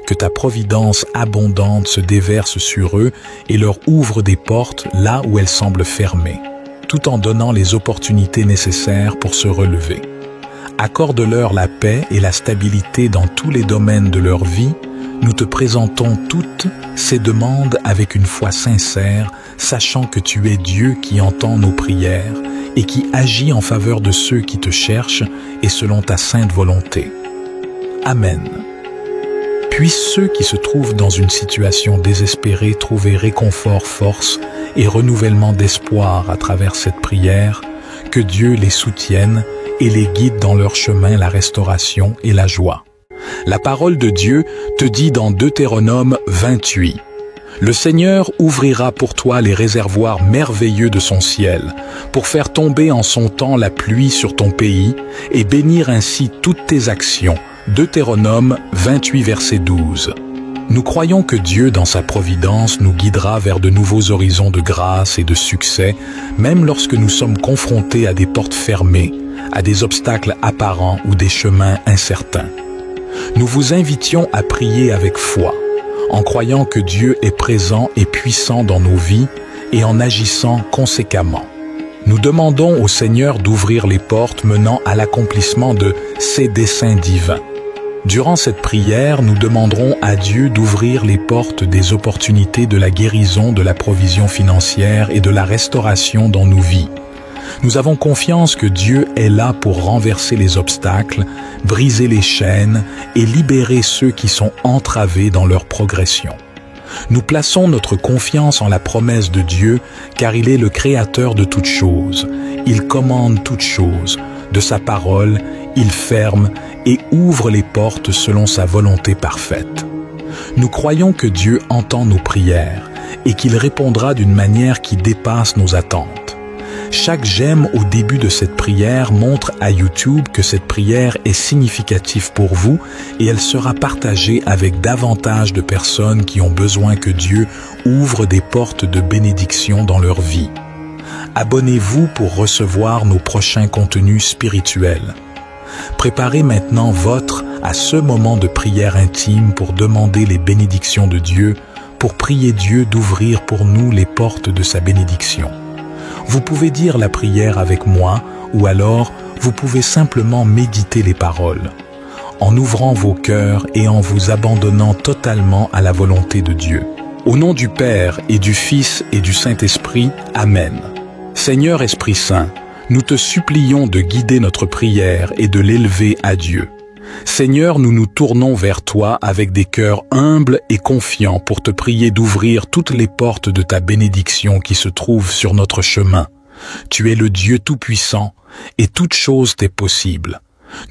Que ta providence abondante se déverse sur eux et leur ouvre des portes là où elles semblent fermées, tout en donnant les opportunités nécessaires pour se relever. Accorde-leur la paix et la stabilité dans tous les domaines de leur vie. Nous te présentons toutes ces demandes avec une foi sincère, sachant que tu es Dieu qui entend nos prières et qui agit en faveur de ceux qui te cherchent et selon ta sainte volonté. Amen. Puissent ceux qui se trouvent dans une situation désespérée trouver réconfort, force et renouvellement d'espoir à travers cette prière, que Dieu les soutienne et les guide dans leur chemin la restauration et la joie. La parole de Dieu te dit dans Deutéronome 28, « Le Seigneur ouvrira pour toi les réservoirs merveilleux de son ciel, pour faire tomber en son temps la pluie sur ton pays et bénir ainsi toutes tes actions. » Deutéronome 28, verset 12. Nous croyons que Dieu, dans sa providence, nous guidera vers de nouveaux horizons de grâce et de succès, même lorsque nous sommes confrontés à des portes fermées, à des obstacles apparents ou des chemins incertains. Nous vous invitions à prier avec foi, en croyant que Dieu est présent et puissant dans nos vies et en agissant conséquemment. Nous demandons au Seigneur d'ouvrir les portes menant à l'accomplissement de ses desseins divins. Durant cette prière, nous demanderons à Dieu d'ouvrir les portes des opportunités de la guérison, de la provision financière et de la restauration dans nos vies. Nous avons confiance que Dieu est là pour renverser les obstacles, briser les chaînes et libérer ceux qui sont entravés dans leur progression. Nous plaçons notre confiance en la promesse de Dieu car il est le créateur de toutes choses. Il commande toutes choses. De sa parole, il ferme et ouvre les portes selon sa volonté parfaite. Nous croyons que Dieu entend nos prières et qu'il répondra d'une manière qui dépasse nos attentes. Chaque j'aime au début de cette prière montre à YouTube que cette prière est significative pour vous et elle sera partagée avec davantage de personnes qui ont besoin que Dieu ouvre des portes de bénédiction dans leur vie. Abonnez-vous pour recevoir nos prochains contenus spirituels. Préparez maintenant votre à ce moment de prière intime pour demander les bénédictions de Dieu, pour prier Dieu d'ouvrir pour nous les portes de sa bénédiction. Vous pouvez dire la prière avec moi ou alors vous pouvez simplement méditer les paroles, en ouvrant vos cœurs et en vous abandonnant totalement à la volonté de Dieu. Au nom du Père et du Fils et du Saint-Esprit, Amen. Seigneur Esprit Saint, nous te supplions de guider notre prière et de l'élever à Dieu. Seigneur, nous nous tournons vers toi avec des cœurs humbles et confiants pour te prier d'ouvrir toutes les portes de ta bénédiction qui se trouvent sur notre chemin. Tu es le Dieu Tout-Puissant et toute chose t'est possible.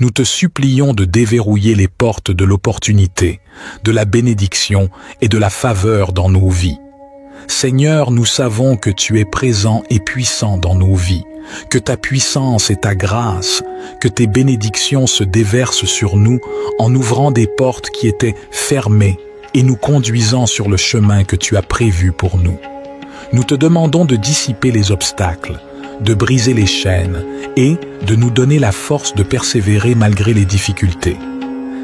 Nous te supplions de déverrouiller les portes de l'opportunité, de la bénédiction et de la faveur dans nos vies. Seigneur, nous savons que tu es présent et puissant dans nos vies, que ta puissance et ta grâce, que tes bénédictions se déversent sur nous en ouvrant des portes qui étaient fermées et nous conduisant sur le chemin que tu as prévu pour nous. Nous te demandons de dissiper les obstacles, de briser les chaînes et de nous donner la force de persévérer malgré les difficultés.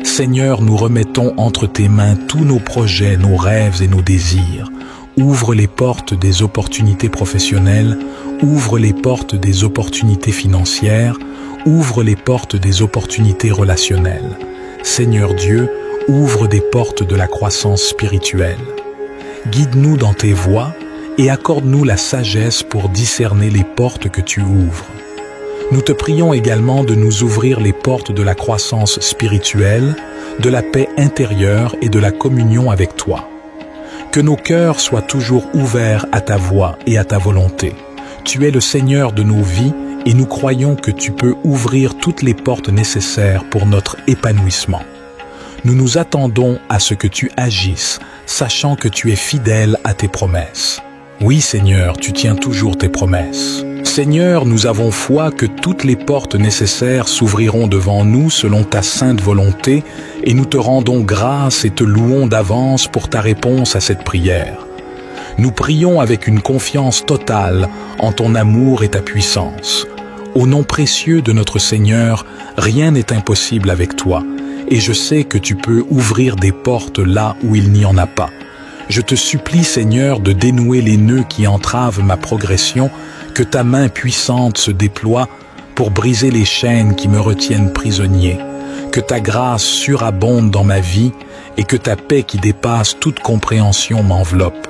Seigneur, nous remettons entre tes mains tous nos projets, nos rêves et nos désirs. Ouvre les portes des opportunités professionnelles, ouvre les portes des opportunités financières, ouvre les portes des opportunités relationnelles. Seigneur Dieu, ouvre des portes de la croissance spirituelle. Guide-nous dans tes voies et accorde-nous la sagesse pour discerner les portes que tu ouvres. Nous te prions également de nous ouvrir les portes de la croissance spirituelle, de la paix intérieure et de la communion avec toi. Que nos cœurs soient toujours ouverts à ta voix et à ta volonté. Tu es le Seigneur de nos vies et nous croyons que tu peux ouvrir toutes les portes nécessaires pour notre épanouissement. Nous nous attendons à ce que tu agisses, sachant que tu es fidèle à tes promesses. Oui, Seigneur, tu tiens toujours tes promesses. Seigneur, nous avons foi que toutes les portes nécessaires s'ouvriront devant nous selon ta sainte volonté et nous te rendons grâce et te louons d'avance pour ta réponse à cette prière. Nous prions avec une confiance totale en ton amour et ta puissance. Au nom précieux de notre Seigneur, rien n'est impossible avec toi et je sais que tu peux ouvrir des portes là où il n'y en a pas. Je te supplie, Seigneur, de dénouer les nœuds qui entravent ma progression, que ta main puissante se déploie pour briser les chaînes qui me retiennent prisonnier, que ta grâce surabonde dans ma vie et que ta paix qui dépasse toute compréhension m'enveloppe.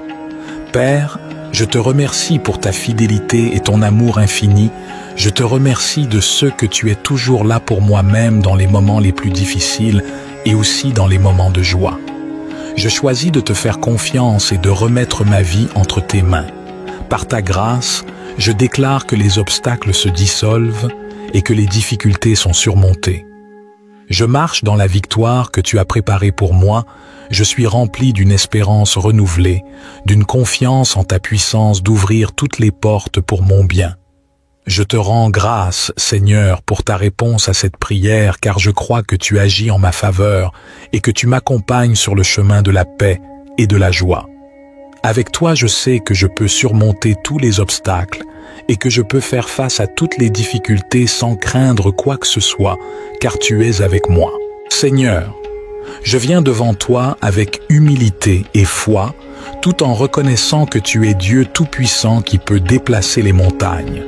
Père, je te remercie pour ta fidélité et ton amour infini. Je te remercie de ce que tu es toujours là pour moi-même dans les moments les plus difficiles et aussi dans les moments de joie. Je choisis de te faire confiance et de remettre ma vie entre tes mains. Par ta grâce, je déclare que les obstacles se dissolvent et que les difficultés sont surmontées. Je marche dans la victoire que tu as préparée pour moi. Je suis rempli d'une espérance renouvelée, d'une confiance en ta puissance d'ouvrir toutes les portes pour mon bien. Je te rends grâce, Seigneur, pour ta réponse à cette prière, car je crois que tu agis en ma faveur et que tu m'accompagnes sur le chemin de la paix et de la joie. Avec toi, je sais que je peux surmonter tous les obstacles et que je peux faire face à toutes les difficultés sans craindre quoi que ce soit, car tu es avec moi. Seigneur, je viens devant toi avec humilité et foi, tout en reconnaissant que tu es Dieu Tout-Puissant qui peut déplacer les montagnes.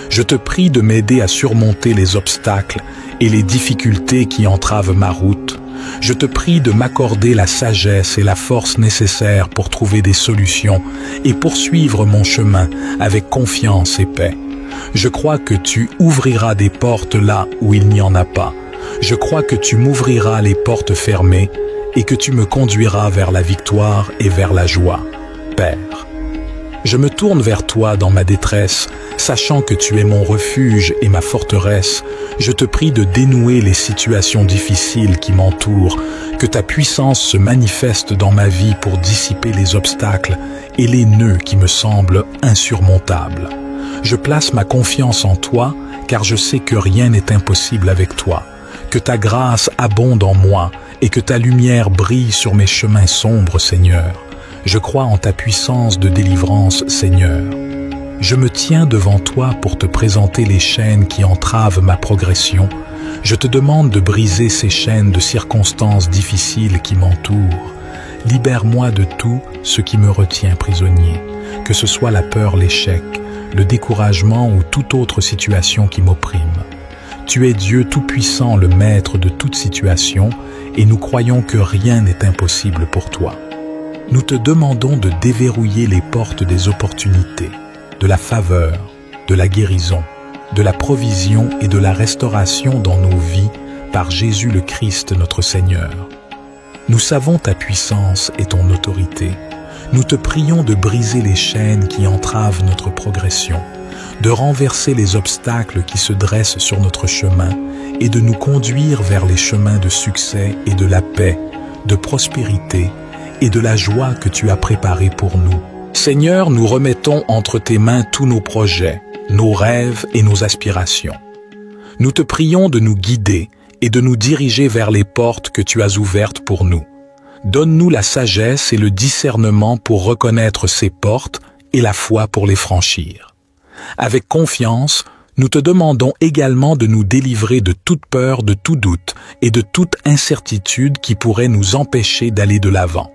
Je te prie de m'aider à surmonter les obstacles et les difficultés qui entravent ma route. Je te prie de m'accorder la sagesse et la force nécessaires pour trouver des solutions et poursuivre mon chemin avec confiance et paix. Je crois que tu ouvriras des portes là où il n'y en a pas. Je crois que tu m'ouvriras les portes fermées et que tu me conduiras vers la victoire et vers la joie. Père, je me tourne vers toi dans ma détresse, sachant que tu es mon refuge et ma forteresse. Je te prie de dénouer les situations difficiles qui m'entourent, que ta puissance se manifeste dans ma vie pour dissiper les obstacles et les nœuds qui me semblent insurmontables. Je place ma confiance en toi, car je sais que rien n'est impossible avec toi, que ta grâce abonde en moi et que ta lumière brille sur mes chemins sombres, Seigneur. Je crois en ta puissance de délivrance, Seigneur. Je me tiens devant toi pour te présenter les chaînes qui entravent ma progression. Je te demande de briser ces chaînes de circonstances difficiles qui m'entourent. Libère-moi de tout ce qui me retient prisonnier, que ce soit la peur, l'échec, le découragement ou toute autre situation qui m'opprime. Tu es Dieu Tout-Puissant, le Maître de toute situation, et nous croyons que rien n'est impossible pour toi. Nous te demandons de déverrouiller les portes des opportunités, de la faveur, de la guérison, de la provision et de la restauration dans nos vies par Jésus le Christ notre Seigneur. Nous savons ta puissance et ton autorité. Nous te prions de briser les chaînes qui entravent notre progression, de renverser les obstacles qui se dressent sur notre chemin et de nous conduire vers les chemins de succès et de la paix, de prospérité et de la joie que tu as préparée pour nous. Seigneur, nous remettons entre tes mains tous nos projets, nos rêves et nos aspirations. Nous te prions de nous guider et de nous diriger vers les portes que tu as ouvertes pour nous. Donne-nous la sagesse et le discernement pour reconnaître ces portes et la foi pour les franchir. Avec confiance, nous te demandons également de nous délivrer de toute peur, de tout doute et de toute incertitude qui pourrait nous empêcher d'aller de l'avant.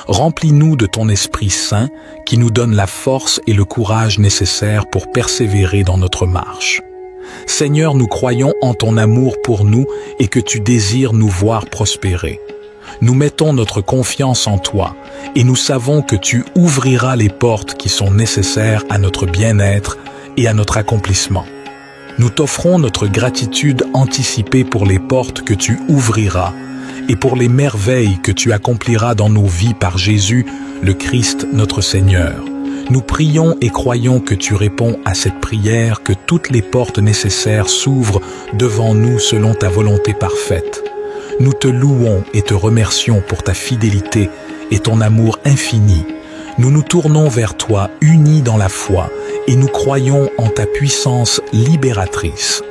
Remplis-nous de ton Esprit Saint qui nous donne la force et le courage nécessaires pour persévérer dans notre marche. Seigneur, nous croyons en ton amour pour nous et que tu désires nous voir prospérer. Nous mettons notre confiance en toi et nous savons que tu ouvriras les portes qui sont nécessaires à notre bien-être et à notre accomplissement. Nous t'offrons notre gratitude anticipée pour les portes que tu ouvriras et pour les merveilles que tu accompliras dans nos vies par Jésus, le Christ notre Seigneur. Nous prions et croyons que tu réponds à cette prière, que toutes les portes nécessaires s'ouvrent devant nous selon ta volonté parfaite. Nous te louons et te remercions pour ta fidélité et ton amour infini. Nous nous tournons vers toi unis dans la foi et nous croyons en ta puissance libératrice.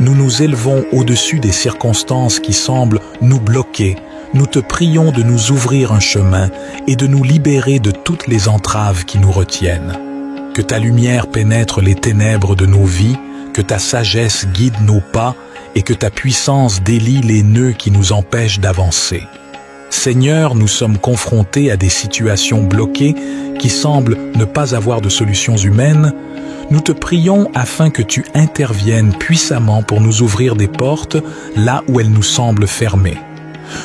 Nous nous élevons au-dessus des circonstances qui semblent nous bloquer. Nous te prions de nous ouvrir un chemin et de nous libérer de toutes les entraves qui nous retiennent. Que ta lumière pénètre les ténèbres de nos vies, que ta sagesse guide nos pas et que ta puissance délie les nœuds qui nous empêchent d'avancer. Seigneur, nous sommes confrontés à des situations bloquées qui semblent ne pas avoir de solutions humaines. Nous te prions afin que tu interviennes puissamment pour nous ouvrir des portes là où elles nous semblent fermées.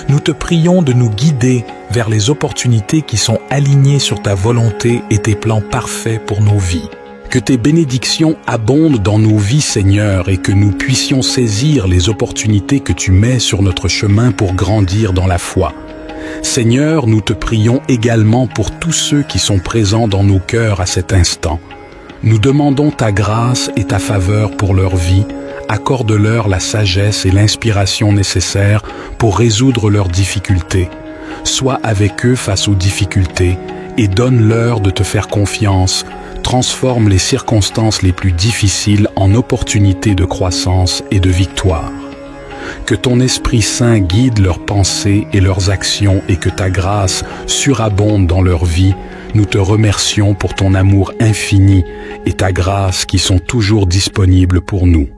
Nous te prions de nous guider vers les opportunités qui sont alignées sur ta volonté et tes plans parfaits pour nos vies. Que tes bénédictions abondent dans nos vies, Seigneur, et que nous puissions saisir les opportunités que tu mets sur notre chemin pour grandir dans la foi. Seigneur, nous te prions également pour tous ceux qui sont présents dans nos cœurs à cet instant. Nous demandons ta grâce et ta faveur pour leur vie. Accorde-leur la sagesse et l'inspiration nécessaires pour résoudre leurs difficultés. Sois avec eux face aux difficultés et donne-leur de te faire confiance. Transforme les circonstances les plus difficiles en opportunités de croissance et de victoire. Que ton Esprit Saint guide leurs pensées et leurs actions et que ta grâce surabonde dans leur vie. Nous te remercions pour ton amour infini et ta grâce qui sont toujours disponibles pour nous.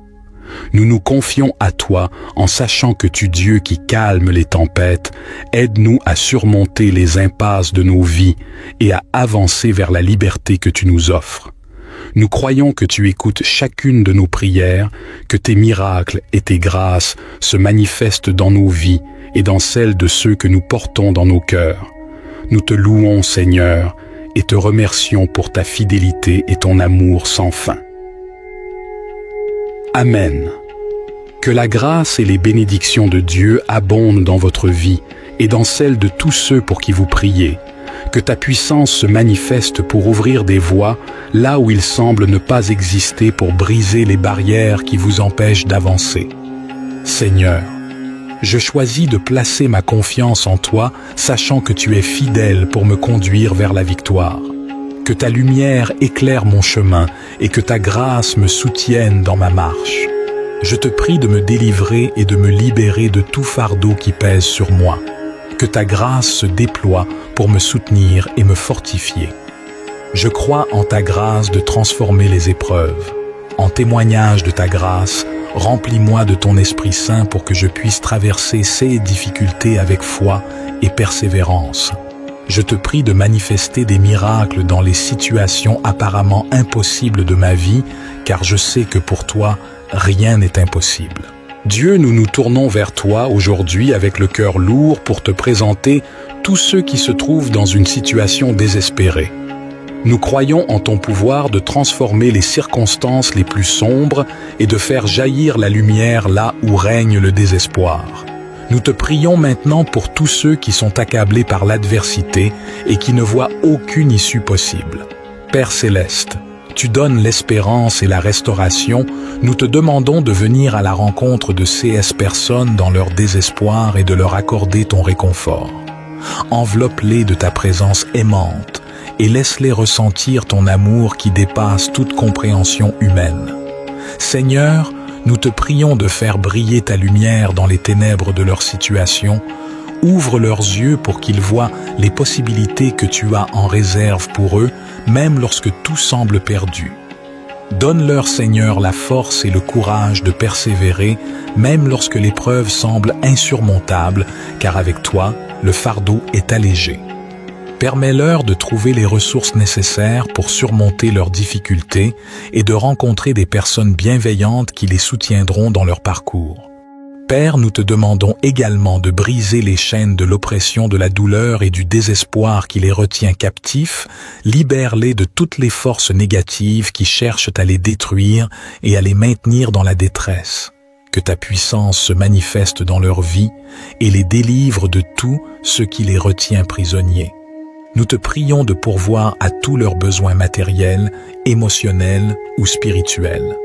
Nous nous confions à toi en sachant que tu, Dieu qui calme les tempêtes, aide-nous à surmonter les impasses de nos vies et à avancer vers la liberté que tu nous offres. Nous croyons que tu écoutes chacune de nos prières, que tes miracles et tes grâces se manifestent dans nos vies et dans celles de ceux que nous portons dans nos cœurs. Nous te louons, Seigneur, et te remercions pour ta fidélité et ton amour sans fin. Amen. Que la grâce et les bénédictions de Dieu abondent dans votre vie et dans celle de tous ceux pour qui vous priez. Que ta puissance se manifeste pour ouvrir des voies là où il semble ne pas exister, pour briser les barrières qui vous empêchent d'avancer. Seigneur, je choisis de placer ma confiance en toi, sachant que tu es fidèle pour me conduire vers la victoire. Que ta lumière éclaire mon chemin et que ta grâce me soutienne dans ma marche. Je te prie de me délivrer et de me libérer de tout fardeau qui pèse sur moi. Que ta grâce se déploie pour me soutenir et me fortifier. Je crois en ta grâce de transformer les épreuves. En témoignage de ta grâce, remplis-moi de ton Esprit Saint pour que je puisse traverser ces difficultés avec foi et persévérance. Je te prie de manifester des miracles dans les situations apparemment impossibles de ma vie, car je sais que pour toi, rien n'est impossible. Dieu, nous nous tournons vers toi aujourd'hui avec le cœur lourd pour te présenter tous ceux qui se trouvent dans une situation désespérée. Nous croyons en ton pouvoir de transformer les circonstances les plus sombres et de faire jaillir la lumière là où règne le désespoir. Nous te prions maintenant pour tous ceux qui sont accablés par l'adversité et qui ne voient aucune issue possible. Père céleste, tu donnes l'espérance et la restauration. Nous te demandons de venir à la rencontre de ces personnes dans leur désespoir et de leur accorder ton réconfort. Enveloppe-les de ta présence aimante et laisse-les ressentir ton amour qui dépasse toute compréhension humaine. Seigneur, nous te prions de faire briller ta lumière dans les ténèbres de leur situation. Ouvre leurs yeux pour qu'ils voient les possibilités que tu as en réserve pour eux, même lorsque tout semble perdu. Donne-leur, Seigneur, la force et le courage de persévérer, même lorsque l'épreuve semble insurmontable, car avec toi, le fardeau est allégé. Permets-leur de trouver les ressources nécessaires pour surmonter leurs difficultés et de rencontrer des personnes bienveillantes qui les soutiendront dans leur parcours. Père, nous te demandons également de briser les chaînes de l'oppression, de la douleur et du désespoir qui les retient captifs. Libère-les de toutes les forces négatives qui cherchent à les détruire et à les maintenir dans la détresse. Que ta puissance se manifeste dans leur vie et les délivre de tout ce qui les retient prisonniers. Nous te prions de pourvoir à tous leurs besoins matériels, émotionnels ou spirituels.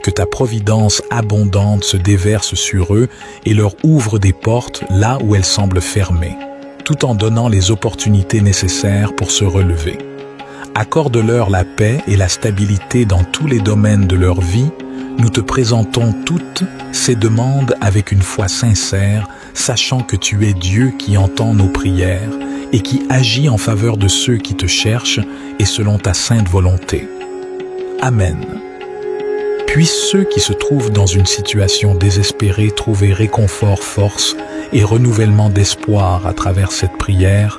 Que ta providence abondante se déverse sur eux et leur ouvre des portes là où elles semblent fermées, tout en donnant les opportunités nécessaires pour se relever. Accorde-leur la paix et la stabilité dans tous les domaines de leur vie. Nous te présentons toutes ces demandes avec une foi sincère, sachant que tu es Dieu qui entend nos prières et qui agit en faveur de ceux qui te cherchent et selon ta sainte volonté. Amen. Puissent ceux qui se trouvent dans une situation désespérée trouver réconfort, force et renouvellement d'espoir à travers cette prière.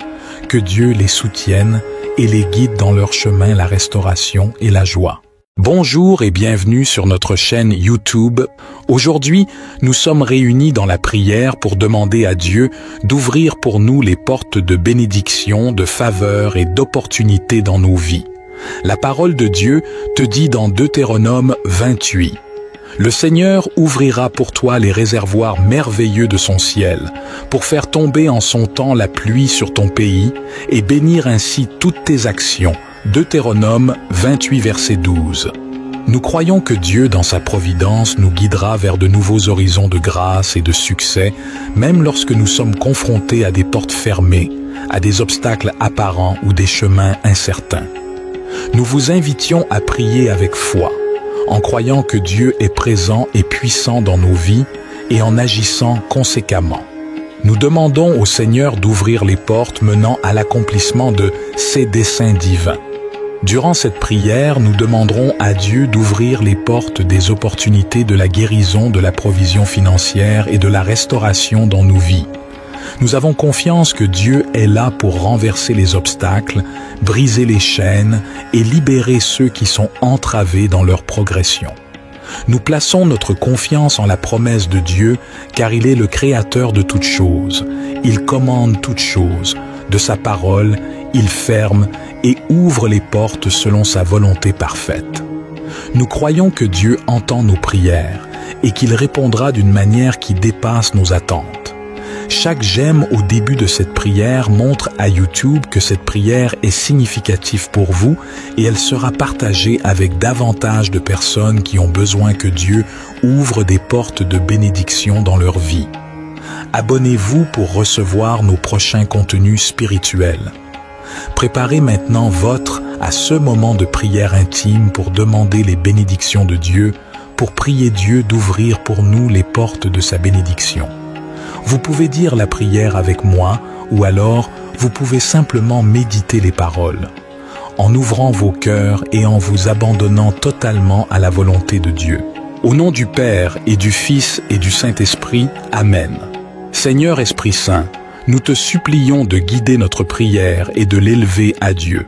Que Dieu les soutienne et les guide dans leur chemin, la restauration et la joie. Bonjour et bienvenue sur notre chaîne YouTube. Aujourd'hui, nous sommes réunis dans la prière pour demander à Dieu d'ouvrir pour nous les portes de bénédiction, de faveur et d'opportunité dans nos vies. La parole de Dieu te dit dans Deutéronome 28, « Le Seigneur ouvrira pour toi les réservoirs merveilleux de son ciel, pour faire tomber en son temps la pluie sur ton pays et bénir ainsi toutes tes actions. » Deutéronome 28, verset 12. Nous croyons que Dieu, dans sa providence, nous guidera vers de nouveaux horizons de grâce et de succès, même lorsque nous sommes confrontés à des portes fermées, à des obstacles apparents ou des chemins incertains. Nous vous invitions à prier avec foi, en croyant que Dieu est présent et puissant dans nos vies et en agissant conséquemment. Nous demandons au Seigneur d'ouvrir les portes menant à l'accomplissement de ses desseins divins. Durant cette prière, nous demanderons à Dieu d'ouvrir les portes des opportunités de la guérison, de la provision financière et de la restauration dans nos vies. Nous avons confiance que Dieu est là pour renverser les obstacles, briser les chaînes et libérer ceux qui sont entravés dans leur progression. Nous plaçons notre confiance en la promesse de Dieu car il est le créateur de toutes choses. Il commande toutes choses. De sa parole, il ferme et ouvre les portes selon sa volonté parfaite. Nous croyons que Dieu entend nos prières et qu'il répondra d'une manière qui dépasse nos attentes. Chaque j'aime au début de cette prière montre à YouTube que cette prière est significative pour vous et elle sera partagée avec davantage de personnes qui ont besoin que Dieu ouvre des portes de bénédiction dans leur vie. Abonnez-vous pour recevoir nos prochains contenus spirituels. Préparez maintenant à ce moment de prière intime pour demander les bénédictions de Dieu, pour prier Dieu d'ouvrir pour nous les portes de sa bénédiction. Vous pouvez dire la prière avec moi ou alors vous pouvez simplement méditer les paroles, en ouvrant vos cœurs et en vous abandonnant totalement à la volonté de Dieu. Au nom du Père et du Fils et du Saint-Esprit, Amen. Seigneur Esprit Saint, nous te supplions de guider notre prière et de l'élever à Dieu.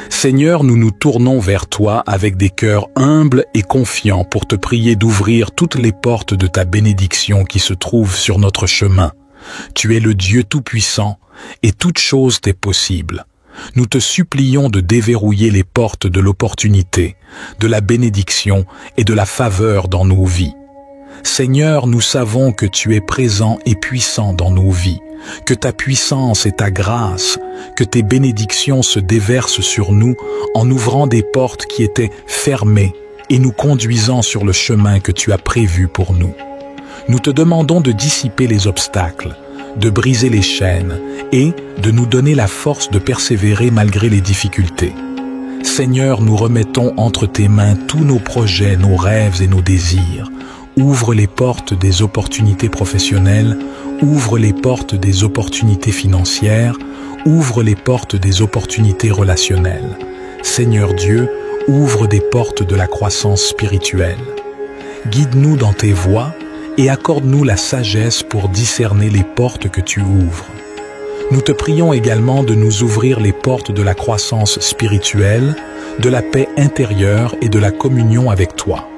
Seigneur, nous nous tournons vers toi avec des cœurs humbles et confiants pour te prier d'ouvrir toutes les portes de ta bénédiction qui se trouvent sur notre chemin. Tu es le Dieu Tout-Puissant et toute chose t'est possible. Nous te supplions de déverrouiller les portes de l'opportunité, de la bénédiction et de la faveur dans nos vies. Seigneur, nous savons que tu es présent et puissant dans nos vies, que ta puissance et ta grâce, que tes bénédictions se déversent sur nous en ouvrant des portes qui étaient fermées et nous conduisant sur le chemin que tu as prévu pour nous. Nous te demandons de dissiper les obstacles, de briser les chaînes et de nous donner la force de persévérer malgré les difficultés. Seigneur, nous remettons entre tes mains tous nos projets, nos rêves et nos désirs. Ouvre les portes des opportunités professionnelles, ouvre les portes des opportunités financières, ouvre les portes des opportunités relationnelles. Seigneur Dieu, ouvre des portes de la croissance spirituelle. Guide-nous dans tes voies et accorde-nous la sagesse pour discerner les portes que tu ouvres. Nous te prions également de nous ouvrir les portes de la croissance spirituelle, de la paix intérieure et de la communion avec toi.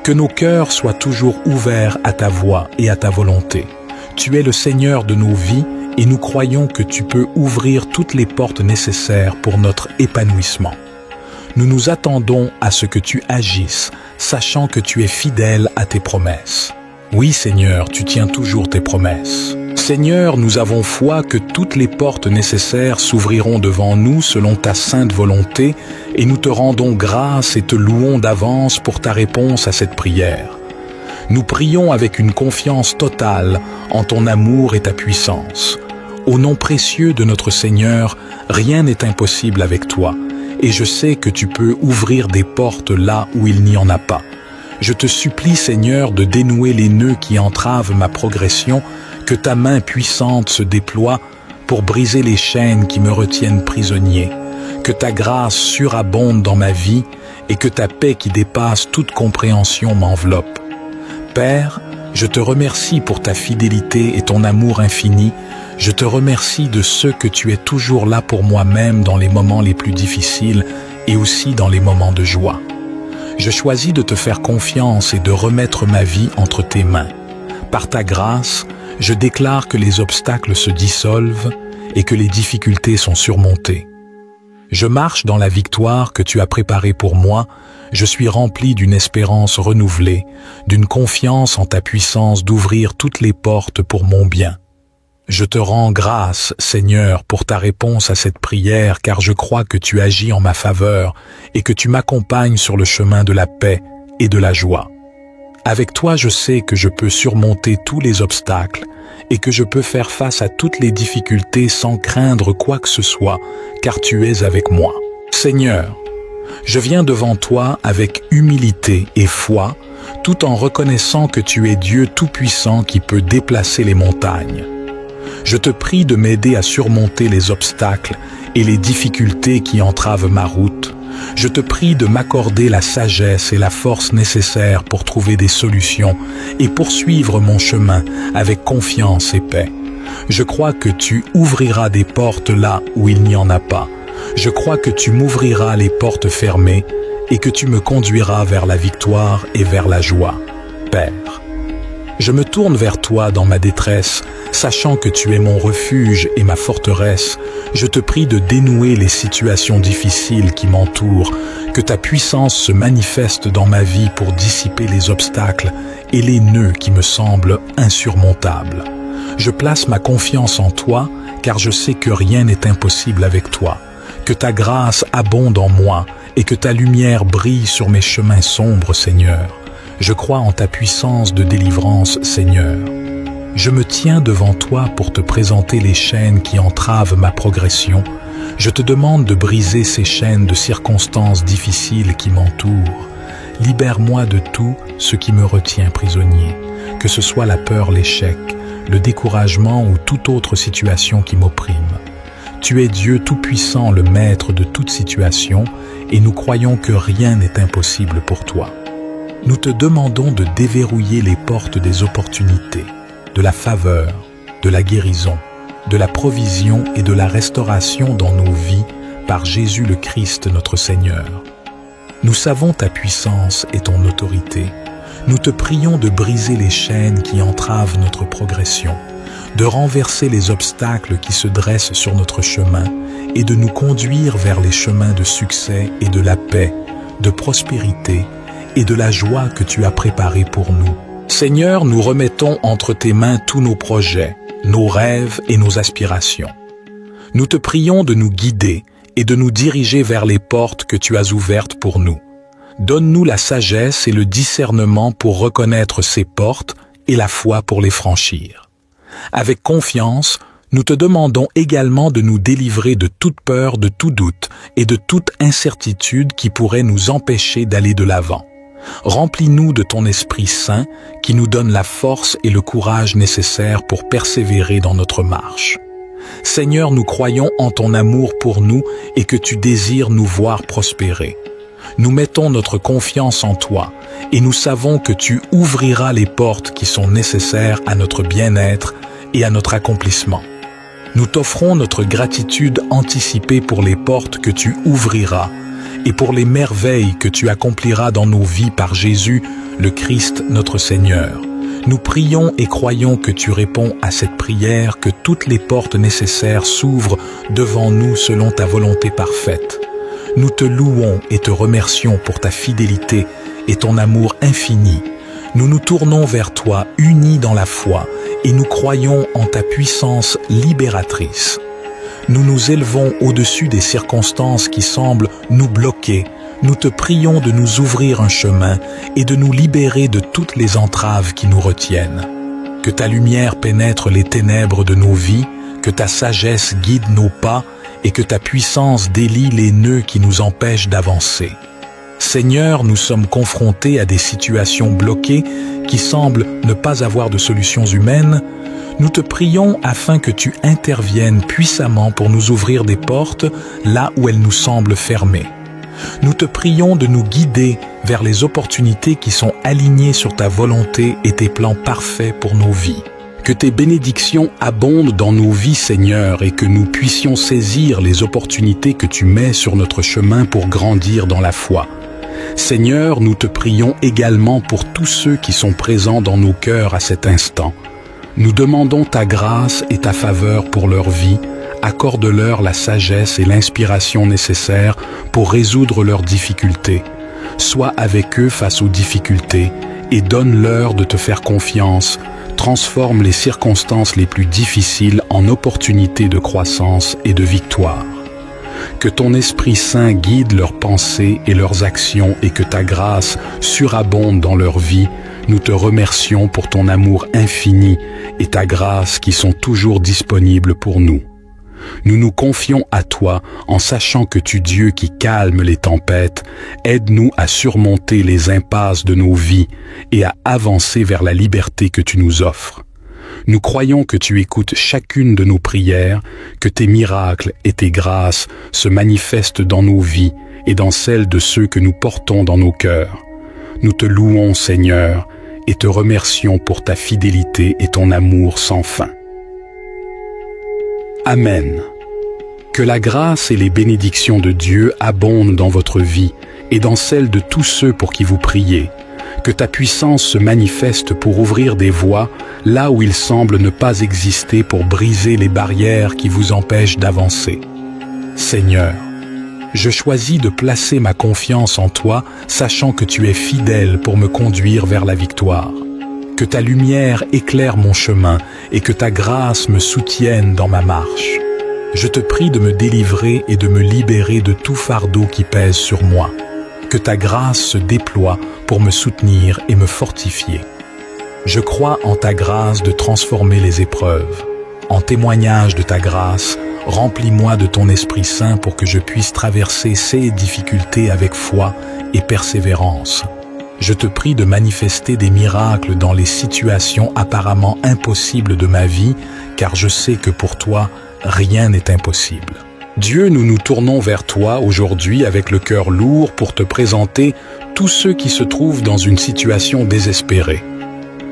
Que nos cœurs soient toujours ouverts à ta voix et à ta volonté. Tu es le Seigneur de nos vies et nous croyons que tu peux ouvrir toutes les portes nécessaires pour notre épanouissement. Nous nous attendons à ce que tu agisses, sachant que tu es fidèle à tes promesses. Oui, Seigneur, tu tiens toujours tes promesses. Seigneur, nous avons foi que toutes les portes nécessaires s'ouvriront devant nous selon ta sainte volonté et nous te rendons grâce et te louons d'avance pour ta réponse à cette prière. Nous prions avec une confiance totale en ton amour et ta puissance. Au nom précieux de notre Seigneur, rien n'est impossible avec toi et je sais que tu peux ouvrir des portes là où il n'y en a pas. Je te supplie, Seigneur, de dénouer les nœuds qui entravent ma progression, que ta main puissante se déploie pour briser les chaînes qui me retiennent prisonnier, que ta grâce surabonde dans ma vie et que ta paix qui dépasse toute compréhension m'enveloppe. Père, je te remercie pour ta fidélité et ton amour infini. Je te remercie de ce que tu es toujours là pour moi-même dans les moments les plus difficiles et aussi dans les moments de joie. Je choisis de te faire confiance et de remettre ma vie entre tes mains. Par ta grâce, je déclare que les obstacles se dissolvent et que les difficultés sont surmontées. Je marche dans la victoire que tu as préparée pour moi. Je suis rempli d'une espérance renouvelée, d'une confiance en ta puissance d'ouvrir toutes les portes pour mon bien. Je te rends grâce, Seigneur, pour ta réponse à cette prière, car je crois que tu agis en ma faveur et que tu m'accompagnes sur le chemin de la paix et de la joie. Avec toi, je sais que je peux surmonter tous les obstacles et que je peux faire face à toutes les difficultés sans craindre quoi que ce soit, car tu es avec moi. Seigneur, je viens devant toi avec humilité et foi, tout en reconnaissant que tu es Dieu Tout-Puissant qui peut déplacer les montagnes. Je te prie de m'aider à surmonter les obstacles et les difficultés qui entravent ma route. Je te prie de m'accorder la sagesse et la force nécessaires pour trouver des solutions et poursuivre mon chemin avec confiance et paix. Je crois que tu ouvriras des portes là où il n'y en a pas. Je crois que tu m'ouvriras les portes fermées et que tu me conduiras vers la victoire et vers la joie. Père, je me tourne vers toi dans ma détresse, sachant que tu es mon refuge et ma forteresse. Je te prie de dénouer les situations difficiles qui m'entourent, que ta puissance se manifeste dans ma vie pour dissiper les obstacles et les nœuds qui me semblent insurmontables. Je place ma confiance en toi, car je sais que rien n'est impossible avec toi, que ta grâce abonde en moi et que ta lumière brille sur mes chemins sombres, Seigneur. Je crois en ta puissance de délivrance, Seigneur. Je me tiens devant toi pour te présenter les chaînes qui entravent ma progression. Je te demande de briser ces chaînes de circonstances difficiles qui m'entourent. Libère-moi de tout ce qui me retient prisonnier, que ce soit la peur, l'échec, le découragement ou toute autre situation qui m'opprime. Tu es Dieu Tout-Puissant, le Maître de toute situation, et nous croyons que rien n'est impossible pour toi. Nous te demandons de déverrouiller les portes des opportunités, de la faveur, de la guérison, de la provision et de la restauration dans nos vies par Jésus le Christ notre Seigneur. Nous savons ta puissance et ton autorité. Nous te prions de briser les chaînes qui entravent notre progression, de renverser les obstacles qui se dressent sur notre chemin et de nous conduire vers les chemins de succès et de la paix, de prospérité et de la joie que tu as préparée pour nous. Seigneur, nous remettons entre tes mains tous nos projets, nos rêves et nos aspirations. Nous te prions de nous guider et de nous diriger vers les portes que tu as ouvertes pour nous. Donne-nous la sagesse et le discernement pour reconnaître ces portes et la foi pour les franchir. Avec confiance, nous te demandons également de nous délivrer de toute peur, de tout doute et de toute incertitude qui pourrait nous empêcher d'aller de l'avant. Remplis-nous de ton Esprit Saint qui nous donne la force et le courage nécessaires pour persévérer dans notre marche. Seigneur, nous croyons en ton amour pour nous et que tu désires nous voir prospérer. Nous mettons notre confiance en toi et nous savons que tu ouvriras les portes qui sont nécessaires à notre bien-être et à notre accomplissement. Nous t'offrons notre gratitude anticipée pour les portes que tu ouvriras et pour les merveilles que tu accompliras dans nos vies par Jésus, le Christ notre Seigneur. Nous prions et croyons que tu réponds à cette prière, que toutes les portes nécessaires s'ouvrent devant nous selon ta volonté parfaite. Nous te louons et te remercions pour ta fidélité et ton amour infini. Nous nous tournons vers toi unis dans la foi et nous croyons en ta puissance libératrice. Nous nous élevons au-dessus des circonstances qui semblent nous bloquer. Nous te prions de nous ouvrir un chemin et de nous libérer de toutes les entraves qui nous retiennent. Que ta lumière pénètre les ténèbres de nos vies, que ta sagesse guide nos pas et que ta puissance délie les nœuds qui nous empêchent d'avancer. Seigneur, nous sommes confrontés à des situations bloquées qui semblent ne pas avoir de solutions humaines. Nous te prions afin que tu interviennes puissamment pour nous ouvrir des portes là où elles nous semblent fermées. Nous te prions de nous guider vers les opportunités qui sont alignées sur ta volonté et tes plans parfaits pour nos vies. Que tes bénédictions abondent dans nos vies, Seigneur, et que nous puissions saisir les opportunités que tu mets sur notre chemin pour grandir dans la foi. Seigneur, nous te prions également pour tous ceux qui sont présents dans nos cœurs à cet instant. Nous demandons ta grâce et ta faveur pour leur vie. Accorde-leur la sagesse et l'inspiration nécessaires pour résoudre leurs difficultés. Sois avec eux face aux difficultés et donne-leur de te faire confiance. Transforme les circonstances les plus difficiles en opportunités de croissance et de victoire. Que ton Esprit Saint guide leurs pensées et leurs actions et que ta grâce surabonde dans leur vie. Nous te remercions pour ton amour infini et ta grâce qui sont toujours disponibles pour nous. Nous nous confions à toi en sachant que tu, Dieu qui calme les tempêtes, aide-nous à surmonter les impasses de nos vies et à avancer vers la liberté que tu nous offres. Nous croyons que tu écoutes chacune de nos prières, que tes miracles et tes grâces se manifestent dans nos vies et dans celles de ceux que nous portons dans nos cœurs. Nous te louons, Seigneur, et te remercions pour ta fidélité et ton amour sans fin. Amen. Que la grâce et les bénédictions de Dieu abondent dans votre vie et dans celle de tous ceux pour qui vous priez. Que ta puissance se manifeste pour ouvrir des voies là où il semble ne pas exister, pour briser les barrières qui vous empêchent d'avancer. Seigneur, je choisis de placer ma confiance en toi, sachant que tu es fidèle pour me conduire vers la victoire. Que ta lumière éclaire mon chemin et que ta grâce me soutienne dans ma marche. Je te prie de me délivrer et de me libérer de tout fardeau qui pèse sur moi. Que ta grâce se déploie pour me soutenir et me fortifier. Je crois en ta grâce de transformer les épreuves. En témoignage de ta grâce, remplis-moi de ton Esprit Saint pour que je puisse traverser ces difficultés avec foi et persévérance. Je te prie de manifester des miracles dans les situations apparemment impossibles de ma vie, car je sais que pour toi, rien n'est impossible. Dieu, nous nous tournons vers toi aujourd'hui avec le cœur lourd pour te présenter tous ceux qui se trouvent dans une situation désespérée.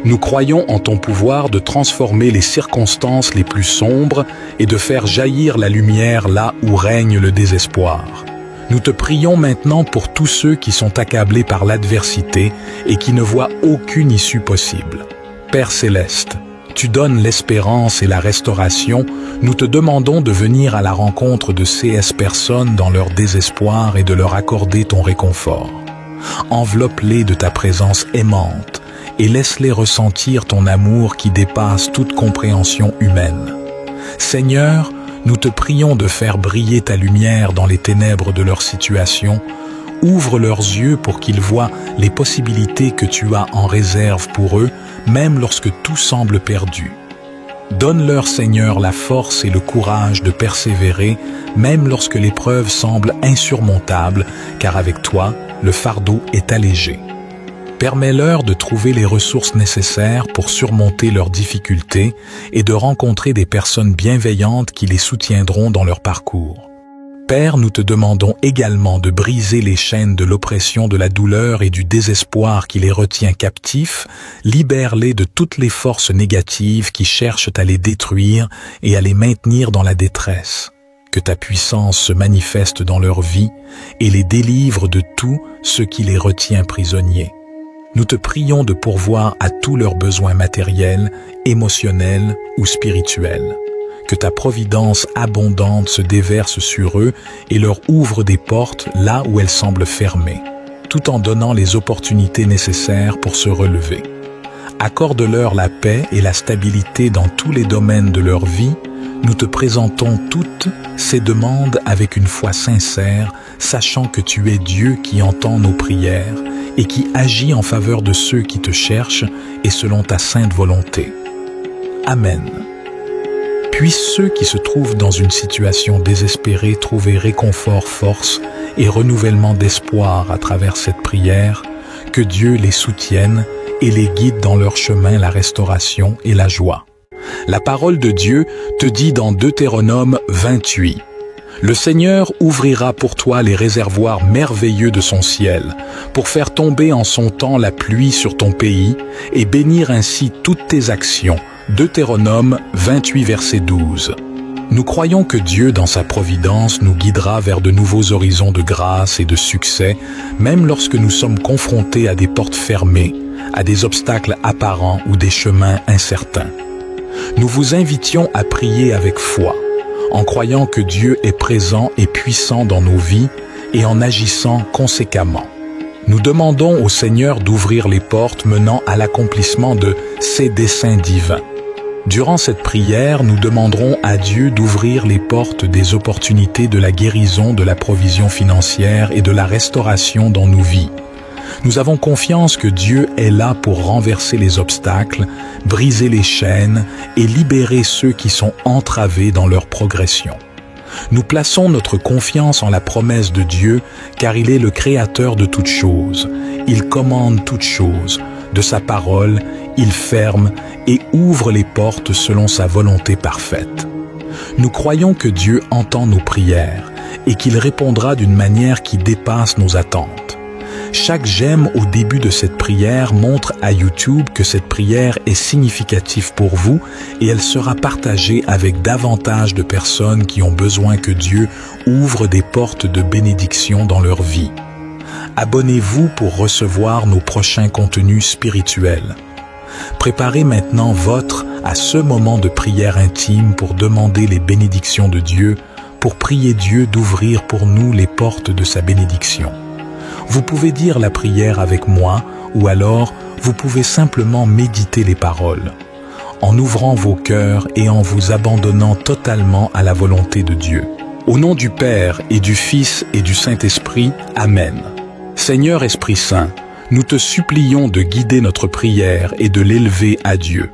Nous croyons en ton pouvoir de transformer les circonstances les plus sombres et de faire jaillir la lumière là où règne le désespoir. Nous te prions maintenant pour tous ceux qui sont accablés par l'adversité et qui ne voient aucune issue possible. Père céleste, tu donnes l'espérance et la restauration. Nous te demandons de venir à la rencontre de ces personnes dans leur désespoir et de leur accorder ton réconfort. Enveloppe-les de ta présence aimante et laisse-les ressentir ton amour qui dépasse toute compréhension humaine. Seigneur, nous te prions de faire briller ta lumière dans les ténèbres de leur situation. Ouvre leurs yeux pour qu'ils voient les possibilités que tu as en réserve pour eux, même lorsque tout semble perdu. Donne-leur, Seigneur, la force et le courage de persévérer, même lorsque l'épreuve semble insurmontable, car avec toi, le fardeau est allégé. Permets-leur de trouver les ressources nécessaires pour surmonter leurs difficultés et de rencontrer des personnes bienveillantes qui les soutiendront dans leur parcours. Père, nous te demandons également de briser les chaînes de l'oppression, de la douleur et du désespoir qui les retient captifs. Libère-les de toutes les forces négatives qui cherchent à les détruire et à les maintenir dans la détresse. Que ta puissance se manifeste dans leur vie et les délivre de tout ce qui les retient prisonniers. Nous te prions de pourvoir à tous leurs besoins matériels, émotionnels ou spirituels. Que ta providence abondante se déverse sur eux et leur ouvre des portes là où elles semblent fermées, tout en donnant les opportunités nécessaires pour se relever. Accorde-leur la paix et la stabilité dans tous les domaines de leur vie. Nous te présentons toutes ces demandes avec une foi sincère, sachant que tu es Dieu qui entend nos prières et qui agit en faveur de ceux qui te cherchent et selon ta sainte volonté. Amen. Puissent ceux qui se trouvent dans une situation désespérée trouver réconfort, force et renouvellement d'espoir à travers cette prière. Que Dieu les soutienne et les guide dans leur chemin, la restauration et la joie. La parole de Dieu te dit dans Deutéronome 28, « Le Seigneur ouvrira pour toi les réservoirs merveilleux de son ciel, pour faire tomber en son temps la pluie sur ton pays et bénir ainsi toutes tes actions. » Deutéronome 28, verset 12. Nous croyons que Dieu, dans sa providence, nous guidera vers de nouveaux horizons de grâce et de succès, même lorsque nous sommes confrontés à des portes fermées, à des obstacles apparents ou des chemins incertains. Nous vous invitions à prier avec foi, en croyant que Dieu est présent et puissant dans nos vies et en agissant conséquemment. Nous demandons au Seigneur d'ouvrir les portes menant à l'accomplissement de ses desseins divins. Durant cette prière, nous demanderons à Dieu d'ouvrir les portes des opportunités de la guérison, de la provision financière et de la restauration dans nos vies. Nous avons confiance que Dieu est là pour renverser les obstacles, briser les chaînes et libérer ceux qui sont entravés dans leur progression. Nous plaçons notre confiance en la promesse de Dieu, car il est le créateur de toutes choses. Il commande toutes choses. De sa parole, il ferme et ouvre les portes selon sa volonté parfaite. Nous croyons que Dieu entend nos prières et qu'il répondra d'une manière qui dépasse nos attentes. Chaque j'aime au début de cette prière montre à YouTube que cette prière est significative pour vous et elle sera partagée avec davantage de personnes qui ont besoin que Dieu ouvre des portes de bénédiction dans leur vie. Abonnez-vous pour recevoir nos prochains contenus spirituels. Préparez maintenant à ce moment de prière intime pour demander les bénédictions de Dieu, pour prier Dieu d'ouvrir pour nous les portes de sa bénédiction. Vous pouvez dire la prière avec moi ou alors vous pouvez simplement méditer les paroles, en ouvrant vos cœurs et en vous abandonnant totalement à la volonté de Dieu. Au nom du Père et du Fils et du Saint-Esprit, Amen. Seigneur Esprit Saint, nous te supplions de guider notre prière et de l'élever à Dieu.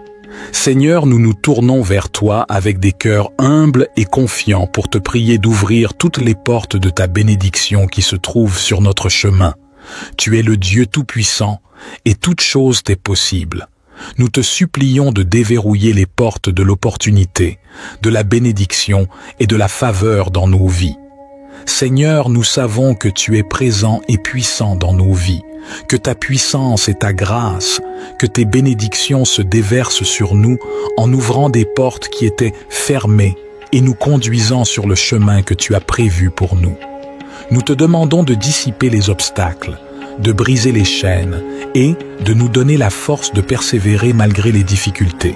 Seigneur, nous nous tournons vers toi avec des cœurs humbles et confiants pour te prier d'ouvrir toutes les portes de ta bénédiction qui se trouvent sur notre chemin. Tu es le Dieu Tout-Puissant et toute chose t'est possible. Nous te supplions de déverrouiller les portes de l'opportunité, de la bénédiction et de la faveur dans nos vies. Seigneur, nous savons que tu es présent et puissant dans nos vies, que ta puissance et ta grâce, que tes bénédictions se déversent sur nous en ouvrant des portes qui étaient fermées et nous conduisant sur le chemin que tu as prévu pour nous. Nous te demandons de dissiper les obstacles, de briser les chaînes et de nous donner la force de persévérer malgré les difficultés.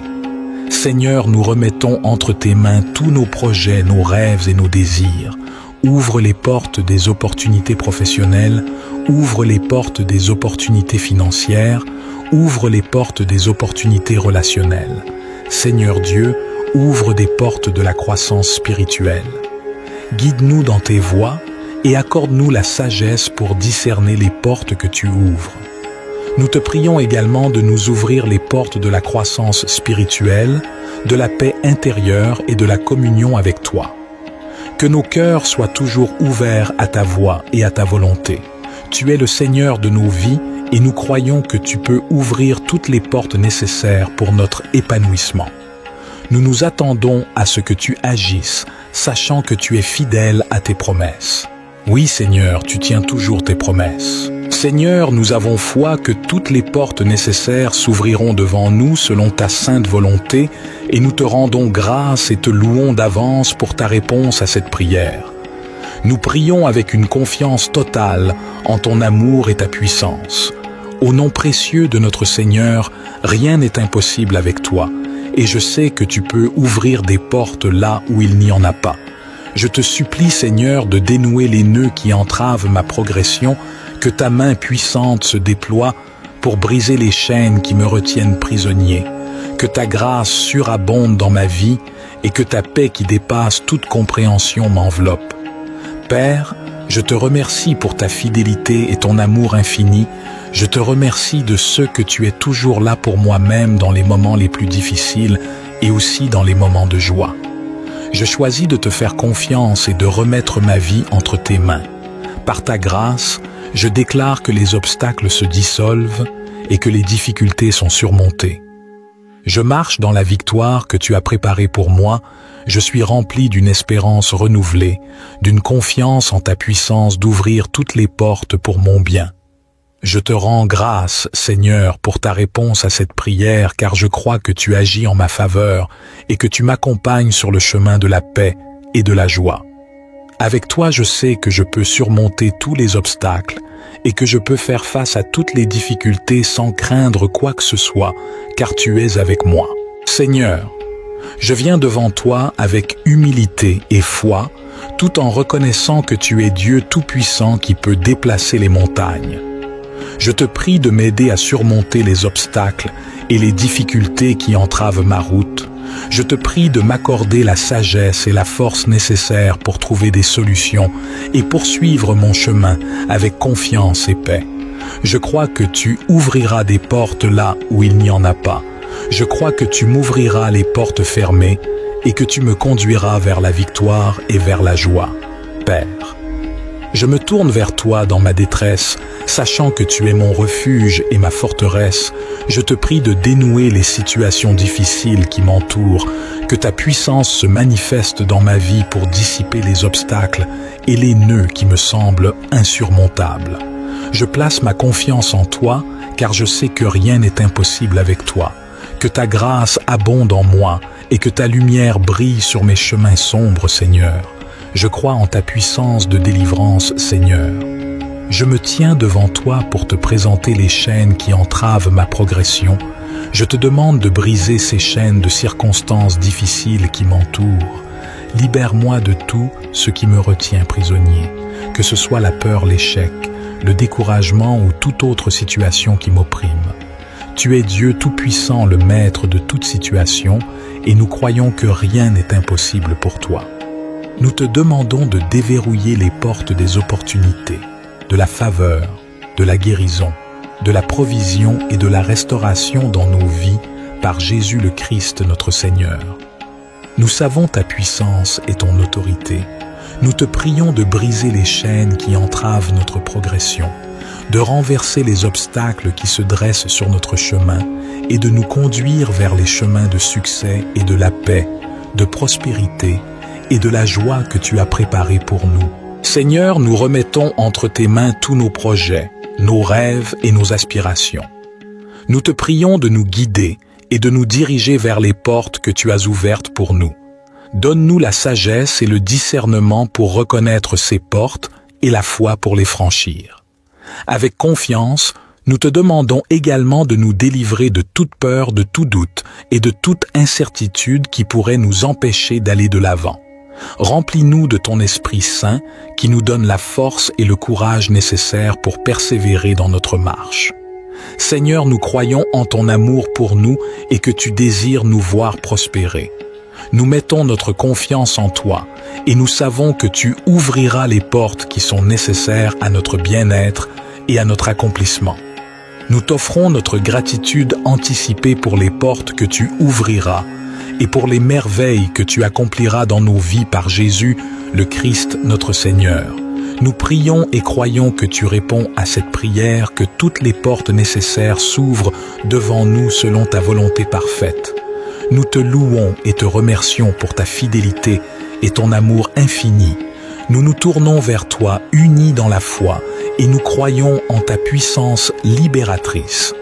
Seigneur, nous remettons entre tes mains tous nos projets, nos rêves et nos désirs. Ouvre les portes des opportunités professionnelles, ouvre les portes des opportunités financières, ouvre les portes des opportunités relationnelles. Seigneur Dieu, ouvre des portes de la croissance spirituelle. Guide-nous dans tes voies et accorde-nous la sagesse pour discerner les portes que tu ouvres. Nous te prions également de nous ouvrir les portes de la croissance spirituelle, de la paix intérieure et de la communion avec toi. Que nos cœurs soient toujours ouverts à ta voix et à ta volonté. Tu es le Seigneur de nos vies et nous croyons que tu peux ouvrir toutes les portes nécessaires pour notre épanouissement. Nous nous attendons à ce que tu agisses, sachant que tu es fidèle à tes promesses. Oui, Seigneur, tu tiens toujours tes promesses. Seigneur, nous avons foi que toutes les portes nécessaires s'ouvriront devant nous selon ta sainte volonté et nous te rendons grâce et te louons d'avance pour ta réponse à cette prière. Nous prions avec une confiance totale en ton amour et ta puissance. Au nom précieux de notre Seigneur, rien n'est impossible avec toi et je sais que tu peux ouvrir des portes là où il n'y en a pas. Je te supplie, Seigneur, de dénouer les nœuds qui entravent ma progression, que ta main puissante se déploie pour briser les chaînes qui me retiennent prisonnier, que ta grâce surabonde dans ma vie et que ta paix qui dépasse toute compréhension m'enveloppe. Père, je te remercie pour ta fidélité et ton amour infini. Je te remercie de ce que tu es toujours là pour moi-même dans les moments les plus difficiles et aussi dans les moments de joie. Je choisis de te faire confiance et de remettre ma vie entre tes mains. Par ta grâce, je déclare que les obstacles se dissolvent et que les difficultés sont surmontées. Je marche dans la victoire que tu as préparée pour moi. Je suis rempli d'une espérance renouvelée, d'une confiance en ta puissance d'ouvrir toutes les portes pour mon bien. Je te rends grâce, Seigneur, pour ta réponse à cette prière, car je crois que tu agis en ma faveur et que tu m'accompagnes sur le chemin de la paix et de la joie. Avec toi, je sais que je peux surmonter tous les obstacles et que je peux faire face à toutes les difficultés sans craindre quoi que ce soit, car tu es avec moi. Seigneur, je viens devant toi avec humilité et foi, tout en reconnaissant que tu es Dieu Tout-Puissant qui peut déplacer les montagnes. Je te prie de m'aider à surmonter les obstacles et les difficultés qui entravent ma route. Je te prie de m'accorder la sagesse et la force nécessaires pour trouver des solutions et poursuivre mon chemin avec confiance et paix. Je crois que tu ouvriras des portes là où il n'y en a pas. Je crois que tu m'ouvriras les portes fermées et que tu me conduiras vers la victoire et vers la joie. Père, je me tourne vers toi dans ma détresse, sachant que tu es mon refuge et ma forteresse. Je te prie de dénouer les situations difficiles qui m'entourent, que ta puissance se manifeste dans ma vie pour dissiper les obstacles et les nœuds qui me semblent insurmontables. Je place ma confiance en toi, car je sais que rien n'est impossible avec toi, que ta grâce abonde en moi et que ta lumière brille sur mes chemins sombres, Seigneur. Je crois en ta puissance de délivrance, Seigneur. Je me tiens devant toi pour te présenter les chaînes qui entravent ma progression. Je te demande de briser ces chaînes de circonstances difficiles qui m'entourent. Libère-moi de tout ce qui me retient prisonnier, que ce soit la peur, l'échec, le découragement ou toute autre situation qui m'opprime. Tu es Dieu Tout-Puissant, le Maître de toute situation, et nous croyons que rien n'est impossible pour toi. Nous te demandons de déverrouiller les portes des opportunités, de la faveur, de la guérison, de la provision et de la restauration dans nos vies par Jésus le Christ notre Seigneur. Nous savons ta puissance et ton autorité. Nous te prions de briser les chaînes qui entravent notre progression, de renverser les obstacles qui se dressent sur notre chemin et de nous conduire vers les chemins de succès et de la paix, de prospérité et de la joie que tu as préparés pour nous. Seigneur, nous remettons entre tes mains tous nos projets, nos rêves et nos aspirations. Nous te prions de nous guider et de nous diriger vers les portes que tu as ouvertes pour nous. Donne-nous la sagesse et le discernement pour reconnaître ces portes et la foi pour les franchir. Avec confiance, nous te demandons également de nous délivrer de toute peur, de tout doute et de toute incertitude qui pourrait nous empêcher d'aller de l'avant. Remplis-nous de ton Esprit Saint qui nous donne la force et le courage nécessaires pour persévérer dans notre marche. Seigneur, nous croyons en ton amour pour nous et que tu désires nous voir prospérer. Nous mettons notre confiance en toi et nous savons que tu ouvriras les portes qui sont nécessaires à notre bien-être et à notre accomplissement. Nous t'offrons notre gratitude anticipée pour les portes que tu ouvriras et pour les merveilles que tu accompliras dans nos vies par Jésus, le Christ notre Seigneur. Nous prions et croyons que tu réponds à cette prière, que toutes les portes nécessaires s'ouvrent devant nous selon ta volonté parfaite. Nous te louons et te remercions pour ta fidélité et ton amour infini. Nous nous tournons vers toi unis dans la foi et nous croyons en ta puissance libératrice.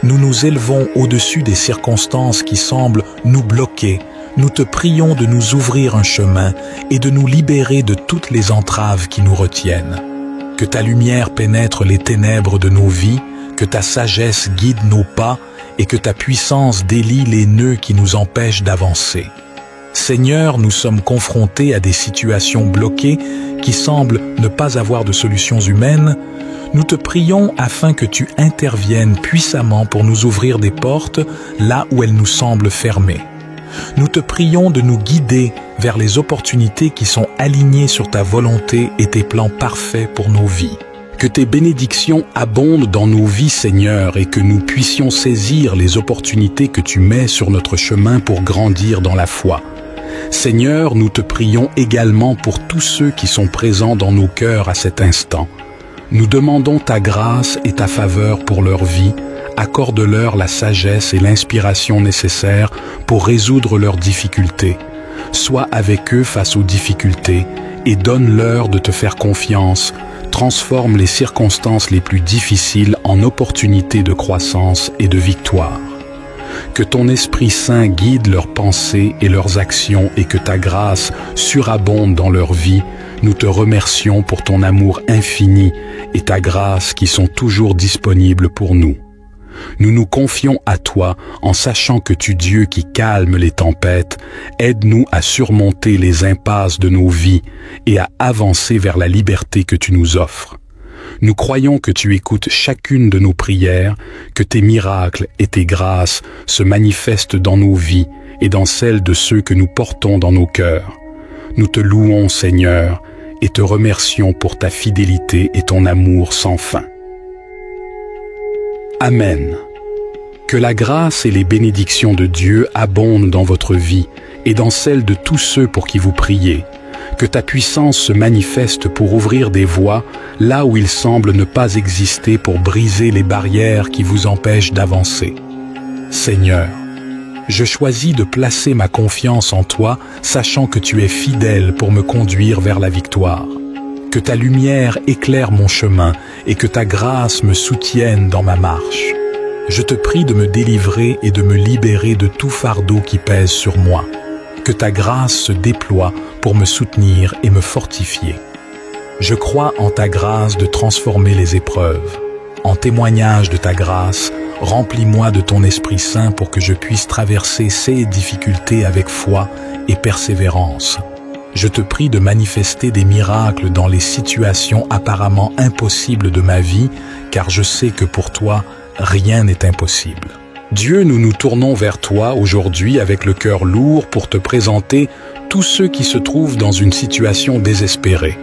Nous nous élevons au-dessus des circonstances qui semblent nous bloquer. Nous te prions de nous ouvrir un chemin et de nous libérer de toutes les entraves qui nous retiennent. Que ta lumière pénètre les ténèbres de nos vies, que ta sagesse guide nos pas et que ta puissance délie les nœuds qui nous empêchent d'avancer. Seigneur, nous sommes confrontés à des situations bloquées qui semblent ne pas avoir de solutions humaines. Nous te prions afin que tu interviennes puissamment pour nous ouvrir des portes là où elles nous semblent fermées. Nous te prions de nous guider vers les opportunités qui sont alignées sur ta volonté et tes plans parfaits pour nos vies. Que tes bénédictions abondent dans nos vies, Seigneur, et que nous puissions saisir les opportunités que tu mets sur notre chemin pour grandir dans la foi. Seigneur, nous te prions également pour tous ceux qui sont présents dans nos cœurs à cet instant. Nous demandons ta grâce et ta faveur pour leur vie. Accorde-leur la sagesse et l'inspiration nécessaires pour résoudre leurs difficultés. Sois avec eux face aux difficultés et donne-leur de te faire confiance. Transforme les circonstances les plus difficiles en opportunités de croissance et de victoire. Que ton Esprit Saint guide leurs pensées et leurs actions et que ta grâce surabonde dans leur vie. Nous te remercions pour ton amour infini et ta grâce qui sont toujours disponibles pour nous. Nous nous confions à toi en sachant que tu, Dieu qui calme les tempêtes, aide-nous à surmonter les impasses de nos vies et à avancer vers la liberté que tu nous offres. Nous croyons que tu écoutes chacune de nos prières, que tes miracles et tes grâces se manifestent dans nos vies et dans celles de ceux que nous portons dans nos cœurs. Nous te louons, Seigneur, et te remercions pour ta fidélité et ton amour sans fin. Amen. Que la grâce et les bénédictions de Dieu abondent dans votre vie et dans celle de tous ceux pour qui vous priez. Que ta puissance se manifeste pour ouvrir des voies là où il semble ne pas exister pour briser les barrières qui vous empêchent d'avancer. Seigneur, je choisis de placer ma confiance en toi, sachant que tu es fidèle pour me conduire vers la victoire. Que ta lumière éclaire mon chemin et que ta grâce me soutienne dans ma marche. Je te prie de me délivrer et de me libérer de tout fardeau qui pèse sur moi. Que ta grâce se déploie pour me soutenir et me fortifier. Je crois en ta grâce de transformer les épreuves. En témoignage de ta grâce, remplis-moi de ton Esprit Saint pour que je puisse traverser ces difficultés avec foi et persévérance. Je te prie de manifester des miracles dans les situations apparemment impossibles de ma vie, car je sais que pour toi, rien n'est impossible. Dieu, nous nous tournons vers toi aujourd'hui avec le cœur lourd pour te présenter tous ceux qui se trouvent dans une situation désespérée.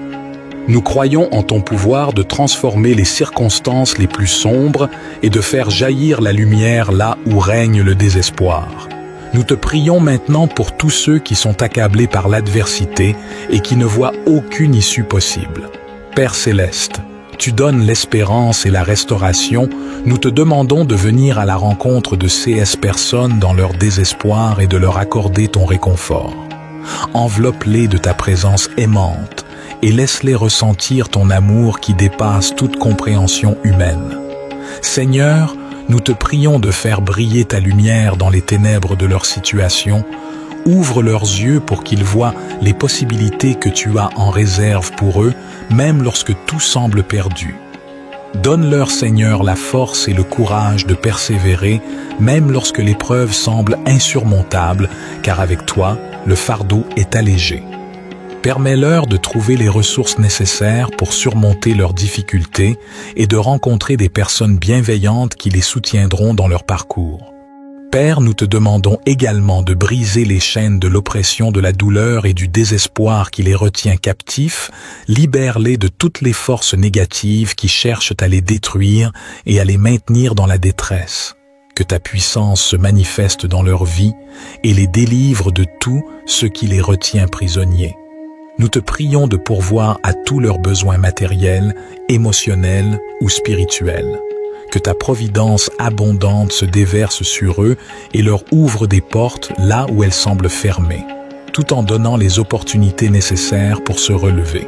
Nous croyons en ton pouvoir de transformer les circonstances les plus sombres et de faire jaillir la lumière là où règne le désespoir. Nous te prions maintenant pour tous ceux qui sont accablés par l'adversité et qui ne voient aucune issue possible. Père céleste, tu donnes l'espérance et la restauration, nous te demandons de venir à la rencontre de ces personnes dans leur désespoir et de leur accorder ton réconfort. Enveloppe-les de ta présence aimante et laisse-les ressentir ton amour qui dépasse toute compréhension humaine. Seigneur, nous te prions de faire briller ta lumière dans les ténèbres de leur situation. Ouvre leurs yeux pour qu'ils voient les possibilités que tu as en réserve pour eux, même lorsque tout semble perdu. Donne-leur, Seigneur, la force et le courage de persévérer, même lorsque l'épreuve semble insurmontable, car avec toi, le fardeau est allégé. Permets-leur de trouver les ressources nécessaires pour surmonter leurs difficultés et de rencontrer des personnes bienveillantes qui les soutiendront dans leur parcours. Père, nous te demandons également de briser les chaînes de l'oppression, de la douleur et du désespoir qui les retient captifs. Libère-les de toutes les forces négatives qui cherchent à les détruire et à les maintenir dans la détresse. Que ta puissance se manifeste dans leur vie et les délivre de tout ce qui les retient prisonniers. Nous te prions de pourvoir à tous leurs besoins matériels, émotionnels ou spirituels. Que ta providence abondante se déverse sur eux et leur ouvre des portes là où elles semblent fermées, tout en donnant les opportunités nécessaires pour se relever.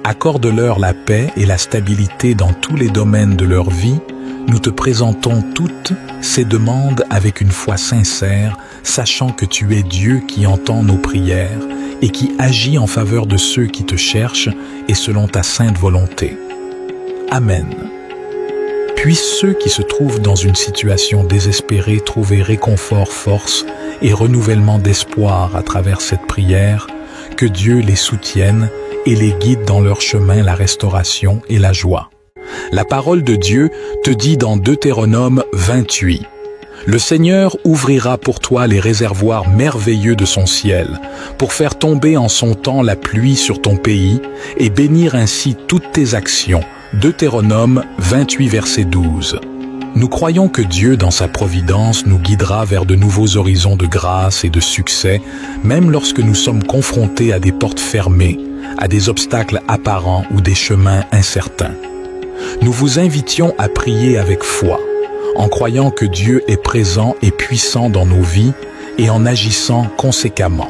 Accorde-leur la paix et la stabilité dans tous les domaines de leur vie. Nous te présentons toutes ces demandes avec une foi sincère, sachant que tu es Dieu qui entend nos prières et qui agit en faveur de ceux qui te cherchent et selon ta sainte volonté. Amen. Puissent ceux qui se trouvent dans une situation désespérée trouver réconfort, force et renouvellement d'espoir à travers cette prière, que Dieu les soutienne et les guide dans leur chemin la restauration et la joie. La parole de Dieu te dit dans Deutéronome 28, « Le Seigneur ouvrira pour toi les réservoirs merveilleux de son ciel, pour faire tomber en son temps la pluie sur ton pays et bénir ainsi toutes tes actions. » Deutéronome 28, verset 12. Nous croyons que Dieu, dans sa providence, nous guidera vers de nouveaux horizons de grâce et de succès, même lorsque nous sommes confrontés à des portes fermées, à des obstacles apparents ou des chemins incertains. Nous vous invitions à prier avec foi, en croyant que Dieu est présent et puissant dans nos vies et en agissant conséquemment.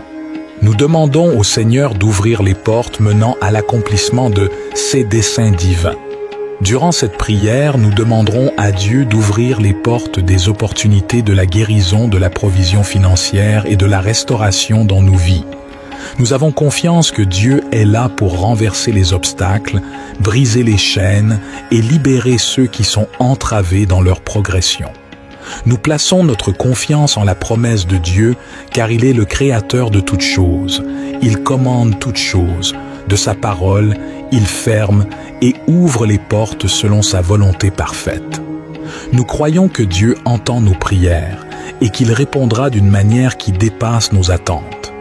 Nous demandons au Seigneur d'ouvrir les portes menant à l'accomplissement de ses desseins divins. Durant cette prière, nous demanderons à Dieu d'ouvrir les portes des opportunités de la guérison, de la provision financière et de la restauration dans nos vies. Nous avons confiance que Dieu est là pour renverser les obstacles, briser les chaînes et libérer ceux qui sont entravés dans leur progression. Nous plaçons notre confiance en la promesse de Dieu, car il est le créateur de toutes choses. Il commande toutes choses. De sa parole, il ferme et ouvre les portes selon sa volonté parfaite. Nous croyons que Dieu entend nos prières et qu'il répondra d'une manière qui dépasse nos attentes.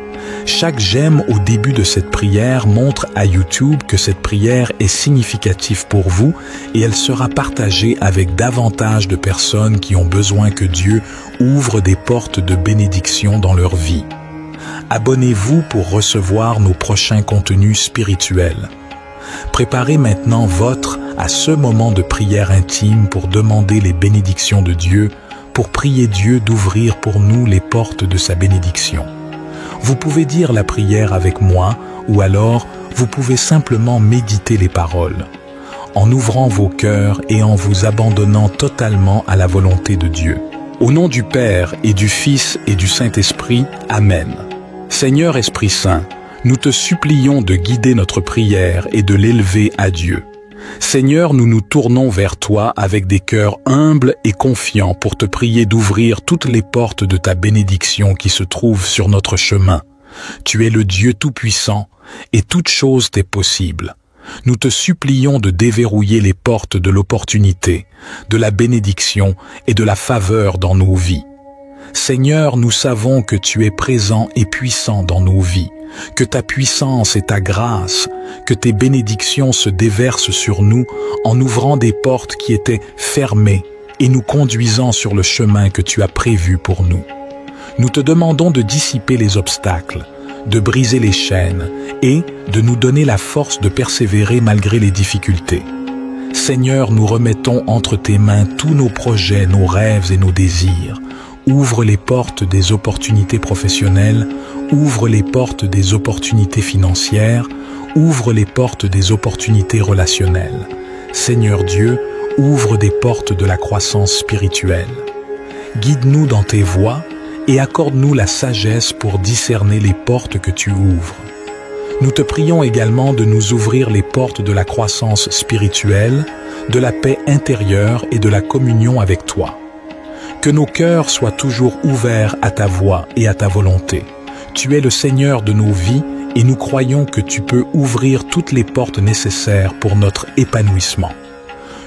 Chaque j'aime au début de cette prière montre à YouTube que cette prière est significative pour vous et elle sera partagée avec davantage de personnes qui ont besoin que Dieu ouvre des portes de bénédiction dans leur vie. Abonnez-vous pour recevoir nos prochains contenus spirituels. Préparez maintenant votre à ce moment de prière intime pour demander les bénédictions de Dieu, pour prier Dieu d'ouvrir pour nous les portes de sa bénédiction. Vous pouvez dire la prière avec moi ou alors vous pouvez simplement méditer les paroles, en ouvrant vos cœurs et en vous abandonnant totalement à la volonté de Dieu. Au nom du Père et du Fils et du Saint-Esprit, Amen. Seigneur Esprit Saint, nous te supplions de guider notre prière et de l'élever à Dieu. Seigneur, nous nous tournons vers toi avec des cœurs humbles et confiants pour te prier d'ouvrir toutes les portes de ta bénédiction qui se trouvent sur notre chemin. Tu es le Dieu Tout-Puissant et toute chose t'est possible. Nous te supplions de déverrouiller les portes de l'opportunité, de la bénédiction et de la faveur dans nos vies. Seigneur, nous savons que tu es présent et puissant dans nos vies, que ta puissance et ta grâce, que tes bénédictions se déversent sur nous en ouvrant des portes qui étaient fermées et nous conduisant sur le chemin que tu as prévu pour nous. Nous te demandons de dissiper les obstacles, de briser les chaînes et de nous donner la force de persévérer malgré les difficultés. Seigneur, nous remettons entre tes mains tous nos projets, nos rêves et nos désirs. Ouvre les portes des opportunités professionnelles, ouvre les portes des opportunités financières, ouvre les portes des opportunités relationnelles. Seigneur Dieu, ouvre des portes de la croissance spirituelle. Guide-nous dans tes voies et accorde-nous la sagesse pour discerner les portes que tu ouvres. Nous te prions également de nous ouvrir les portes de la croissance spirituelle, de la paix intérieure et de la communion avec toi. Que nos cœurs soient toujours ouverts à ta voix et à ta volonté. Tu es le Seigneur de nos vies et nous croyons que tu peux ouvrir toutes les portes nécessaires pour notre épanouissement.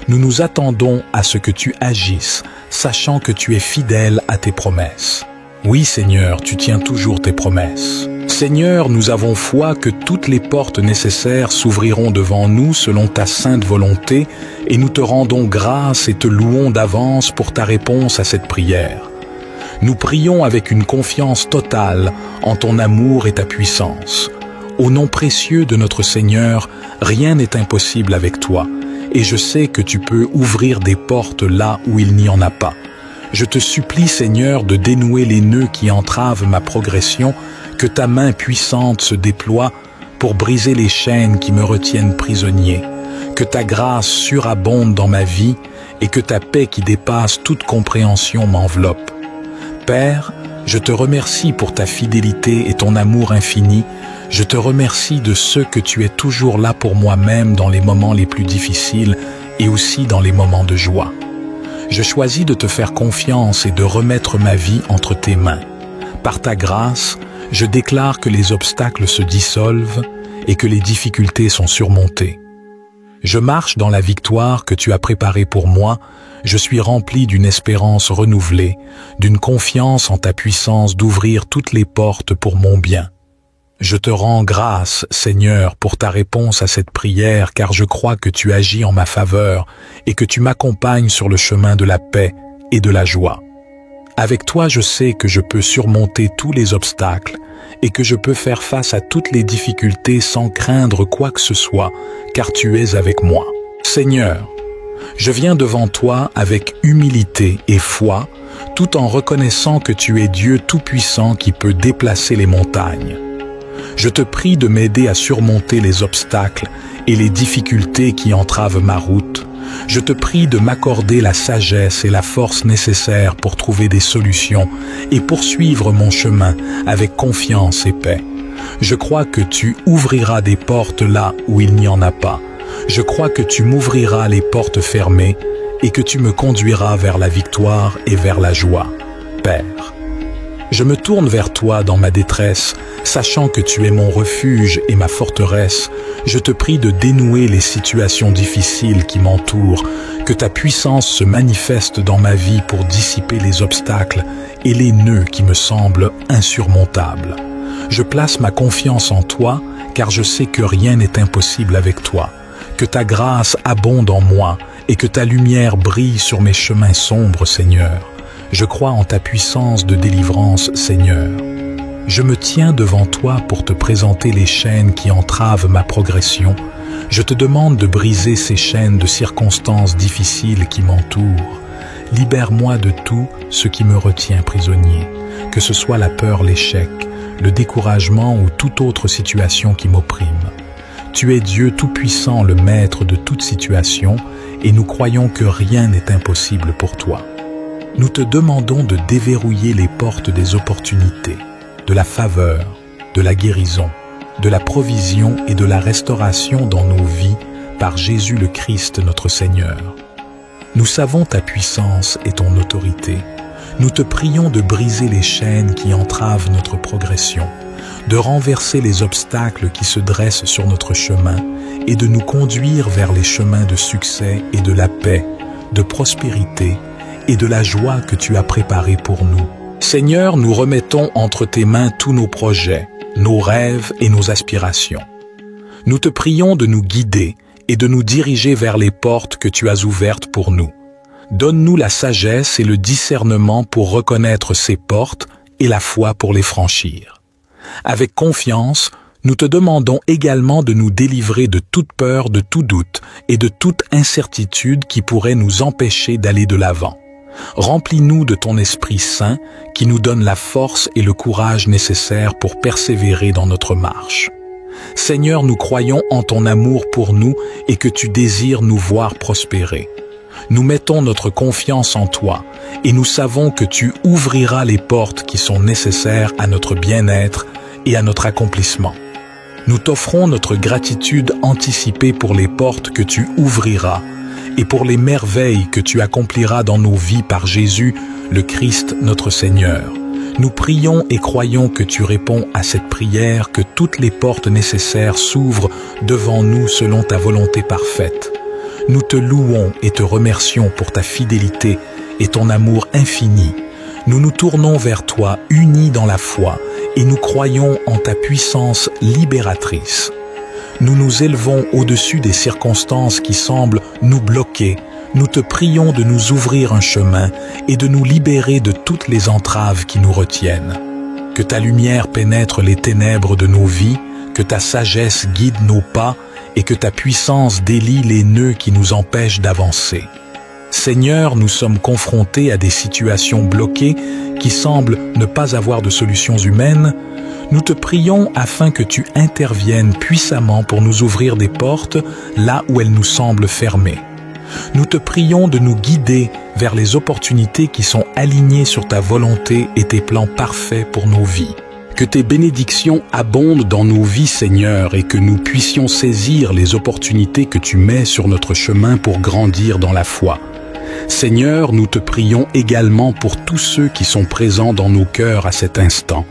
Nous nous attendons à ce que tu agisses, sachant que tu es fidèle à tes promesses. Oui, Seigneur, tu tiens toujours tes promesses. Seigneur, nous avons foi que toutes les portes nécessaires s'ouvriront devant nous selon ta sainte volonté et nous te rendons grâce et te louons d'avance pour ta réponse à cette prière. Nous prions avec une confiance totale en ton amour et ta puissance. Au nom précieux de notre Seigneur, rien n'est impossible avec toi et je sais que tu peux ouvrir des portes là où il n'y en a pas. Je te supplie, Seigneur, de dénouer les nœuds qui entravent ma progression, que ta main puissante se déploie pour briser les chaînes qui me retiennent prisonnier, que ta grâce surabonde dans ma vie et que ta paix qui dépasse toute compréhension m'enveloppe. Père, je te remercie pour ta fidélité et ton amour infini. Je te remercie de ce que tu es toujours là pour moi-même dans les moments les plus difficiles et aussi dans les moments de joie. Je choisis de te faire confiance et de remettre ma vie entre tes mains. Par ta grâce, je déclare que les obstacles se dissolvent et que les difficultés sont surmontées. Je marche dans la victoire que tu as préparée pour moi. Je suis rempli d'une espérance renouvelée, d'une confiance en ta puissance d'ouvrir toutes les portes pour mon bien. Je te rends grâce, Seigneur, pour ta réponse à cette prière, car je crois que tu agis en ma faveur et que tu m'accompagnes sur le chemin de la paix et de la joie. Avec toi, je sais que je peux surmonter tous les obstacles et que je peux faire face à toutes les difficultés sans craindre quoi que ce soit, car tu es avec moi. Seigneur, je viens devant toi avec humilité et foi, tout en reconnaissant que tu es Dieu Tout-Puissant qui peut déplacer les montagnes. Je te prie de m'aider à surmonter les obstacles et les difficultés qui entravent ma route. Je te prie de m'accorder la sagesse et la force nécessaires pour trouver des solutions et poursuivre mon chemin avec confiance et paix. Je crois que tu ouvriras des portes là où il n'y en a pas. Je crois que tu m'ouvriras les portes fermées et que tu me conduiras vers la victoire et vers la joie. Père, je me tourne vers toi dans ma détresse, sachant que tu es mon refuge et ma forteresse. Je te prie de dénouer les situations difficiles qui m'entourent, que ta puissance se manifeste dans ma vie pour dissiper les obstacles et les nœuds qui me semblent insurmontables. Je place ma confiance en toi, car je sais que rien n'est impossible avec toi, que ta grâce abonde en moi et que ta lumière brille sur mes chemins sombres, Seigneur. Je crois en ta puissance de délivrance, Seigneur. Je me tiens devant toi pour te présenter les chaînes qui entravent ma progression. Je te demande de briser ces chaînes de circonstances difficiles qui m'entourent. Libère-moi de tout ce qui me retient prisonnier, que ce soit la peur, l'échec, le découragement ou toute autre situation qui m'opprime. Tu es Dieu Tout-Puissant, le Maître de toute situation, et nous croyons que rien n'est impossible pour toi. Nous te demandons de déverrouiller les portes des opportunités, de la faveur, de la guérison, de la provision et de la restauration dans nos vies par Jésus le Christ notre Seigneur. Nous savons ta puissance et ton autorité. Nous te prions de briser les chaînes qui entravent notre progression, de renverser les obstacles qui se dressent sur notre chemin et de nous conduire vers les chemins de succès et de la paix, de prospérité et de la joie que tu as préparés pour nous. Seigneur, nous remettons entre tes mains tous nos projets, nos rêves et nos aspirations. Nous te prions de nous guider et de nous diriger vers les portes que tu as ouvertes pour nous. Donne-nous la sagesse et le discernement pour reconnaître ces portes et la foi pour les franchir. Avec confiance, nous te demandons également de nous délivrer de toute peur, de tout doute et de toute incertitude qui pourrait nous empêcher d'aller de l'avant. Remplis-nous de ton Esprit Saint qui nous donne la force et le courage nécessaires pour persévérer dans notre marche. Seigneur, nous croyons en ton amour pour nous et que tu désires nous voir prospérer. Nous mettons notre confiance en toi et nous savons que tu ouvriras les portes qui sont nécessaires à notre bien-être et à notre accomplissement. Nous t'offrons notre gratitude anticipée pour les portes que tu ouvriras et pour les merveilles que tu accompliras dans nos vies par Jésus, le Christ notre Seigneur. Nous prions et croyons que tu réponds à cette prière, que toutes les portes nécessaires s'ouvrent devant nous selon ta volonté parfaite. Nous te louons et te remercions pour ta fidélité et ton amour infini. Nous nous tournons vers toi unis dans la foi et nous croyons en ta puissance libératrice. Nous nous élevons au-dessus des circonstances qui semblent nous bloquer. Nous te prions de nous ouvrir un chemin et de nous libérer de toutes les entraves qui nous retiennent. Que ta lumière pénètre les ténèbres de nos vies, que ta sagesse guide nos pas et que ta puissance délie les nœuds qui nous empêchent d'avancer. Seigneur, nous sommes confrontés à des situations bloquées qui semblent ne pas avoir de solutions humaines. Nous te prions afin que tu interviennes puissamment pour nous ouvrir des portes là où elles nous semblent fermées. Nous te prions de nous guider vers les opportunités qui sont alignées sur ta volonté et tes plans parfaits pour nos vies. Que tes bénédictions abondent dans nos vies, Seigneur, et que nous puissions saisir les opportunités que tu mets sur notre chemin pour grandir dans la foi. Seigneur, nous te prions également pour tous ceux qui sont présents dans nos cœurs à cet instant.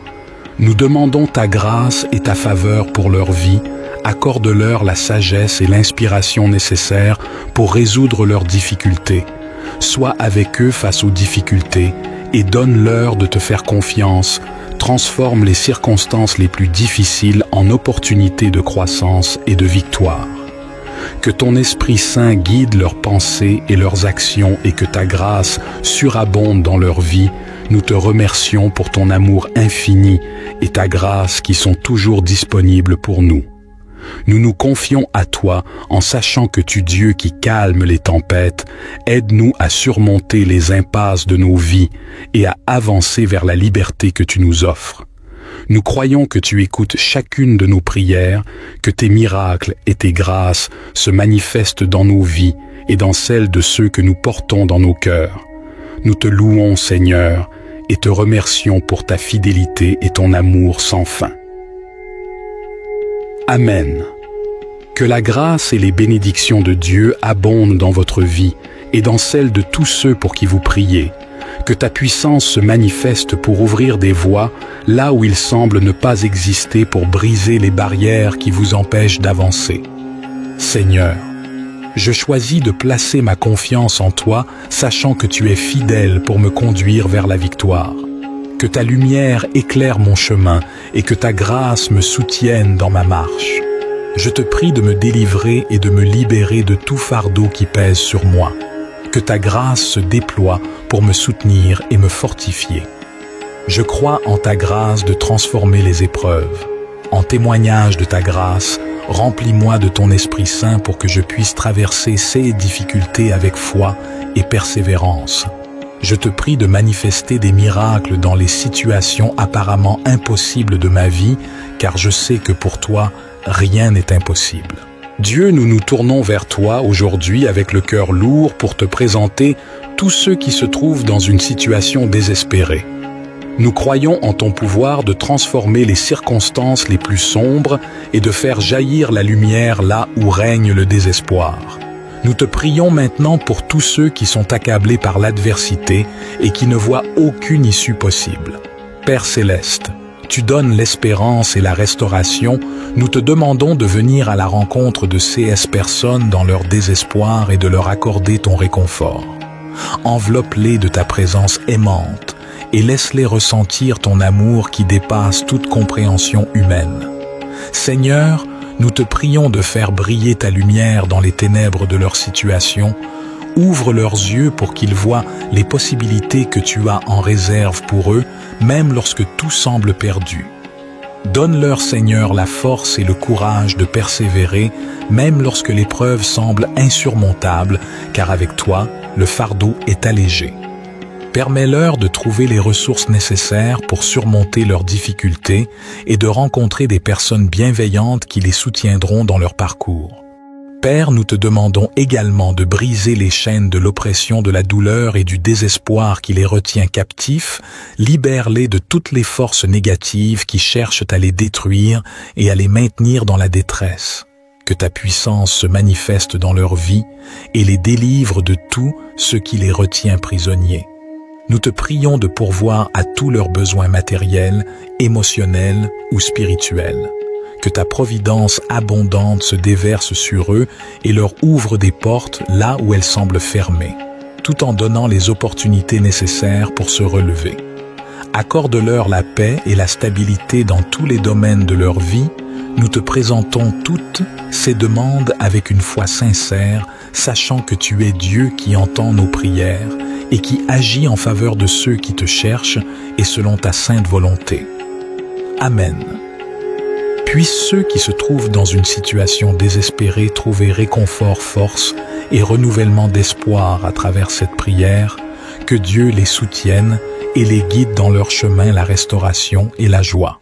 Nous demandons ta grâce et ta faveur pour leur vie. Accorde-leur la sagesse et l'inspiration nécessaires pour résoudre leurs difficultés. Sois avec eux face aux difficultés et donne-leur de te faire confiance. Transforme les circonstances les plus difficiles en opportunités de croissance et de victoire. Que ton Esprit Saint guide leurs pensées et leurs actions et que ta grâce surabonde dans leur vie. Nous te remercions pour ton amour infini et ta grâce qui sont toujours disponibles pour nous. Nous nous confions à toi en sachant que tu, Dieu qui calme les tempêtes, aide-nous à surmonter les impasses de nos vies et à avancer vers la liberté que tu nous offres. Nous croyons que tu écoutes chacune de nos prières, que tes miracles et tes grâces se manifestent dans nos vies et dans celles de ceux que nous portons dans nos cœurs. Nous te louons, Seigneur, et te remercions pour ta fidélité et ton amour sans fin. Amen. Que la grâce et les bénédictions de Dieu abondent dans votre vie et dans celle de tous ceux pour qui vous priez. Que ta puissance se manifeste pour ouvrir des voies là où il semble ne pas exister pour briser les barrières qui vous empêchent d'avancer. Seigneur, je choisis de placer ma confiance en toi, sachant que tu es fidèle pour me conduire vers la victoire. Que ta lumière éclaire mon chemin et que ta grâce me soutienne dans ma marche. Je te prie de me délivrer et de me libérer de tout fardeau qui pèse sur moi. Que ta grâce se déploie pour me soutenir et me fortifier. Je crois en ta grâce de transformer les épreuves. En témoignage de ta grâce, remplis-moi de ton Esprit Saint pour que je puisse traverser ces difficultés avec foi et persévérance. Je te prie de manifester des miracles dans les situations apparemment impossibles de ma vie, car je sais que pour toi, rien n'est impossible. Dieu, nous nous tournons vers toi aujourd'hui avec le cœur lourd pour te présenter tous ceux qui se trouvent dans une situation désespérée. Nous croyons en ton pouvoir de transformer les circonstances les plus sombres et de faire jaillir la lumière là où règne le désespoir. Nous te prions maintenant pour tous ceux qui sont accablés par l'adversité et qui ne voient aucune issue possible. Père céleste, tu donnes l'espérance et la restauration, nous te demandons de venir à la rencontre de ces personnes dans leur désespoir et de leur accorder ton réconfort. Enveloppe-les de ta présence aimante et laisse-les ressentir ton amour qui dépasse toute compréhension humaine. Seigneur, nous te prions de faire briller ta lumière dans les ténèbres de leur situation. Ouvre leurs yeux pour qu'ils voient les possibilités que tu as en réserve pour eux, même lorsque tout semble perdu. Donne-leur, Seigneur, la force et le courage de persévérer, même lorsque l'épreuve semble insurmontable, car avec toi, le fardeau est allégé. Permets-leur de trouver les ressources nécessaires pour surmonter leurs difficultés et de rencontrer des personnes bienveillantes qui les soutiendront dans leur parcours. Père, nous te demandons également de briser les chaînes de l'oppression, de la douleur et du désespoir qui les retient captifs. Libère-les de toutes les forces négatives qui cherchent à les détruire et à les maintenir dans la détresse. Que ta puissance se manifeste dans leur vie et les délivre de tout ce qui les retient prisonniers. Nous te prions de pourvoir à tous leurs besoins matériels, émotionnels ou spirituels. Que ta providence abondante se déverse sur eux et leur ouvre des portes là où elles semblent fermées, tout en donnant les opportunités nécessaires pour se relever. Accorde-leur la paix et la stabilité dans tous les domaines de leur vie. Nous te présentons toutes ces demandes avec une foi sincère, sachant que tu es Dieu qui entend nos prières et qui agit en faveur de ceux qui te cherchent et selon ta sainte volonté. Amen. Puissent ceux qui se trouvent dans une situation désespérée trouver réconfort, force et renouvellement d'espoir à travers cette prière, que Dieu les soutienne et les guide dans leur chemin la restauration et la joie.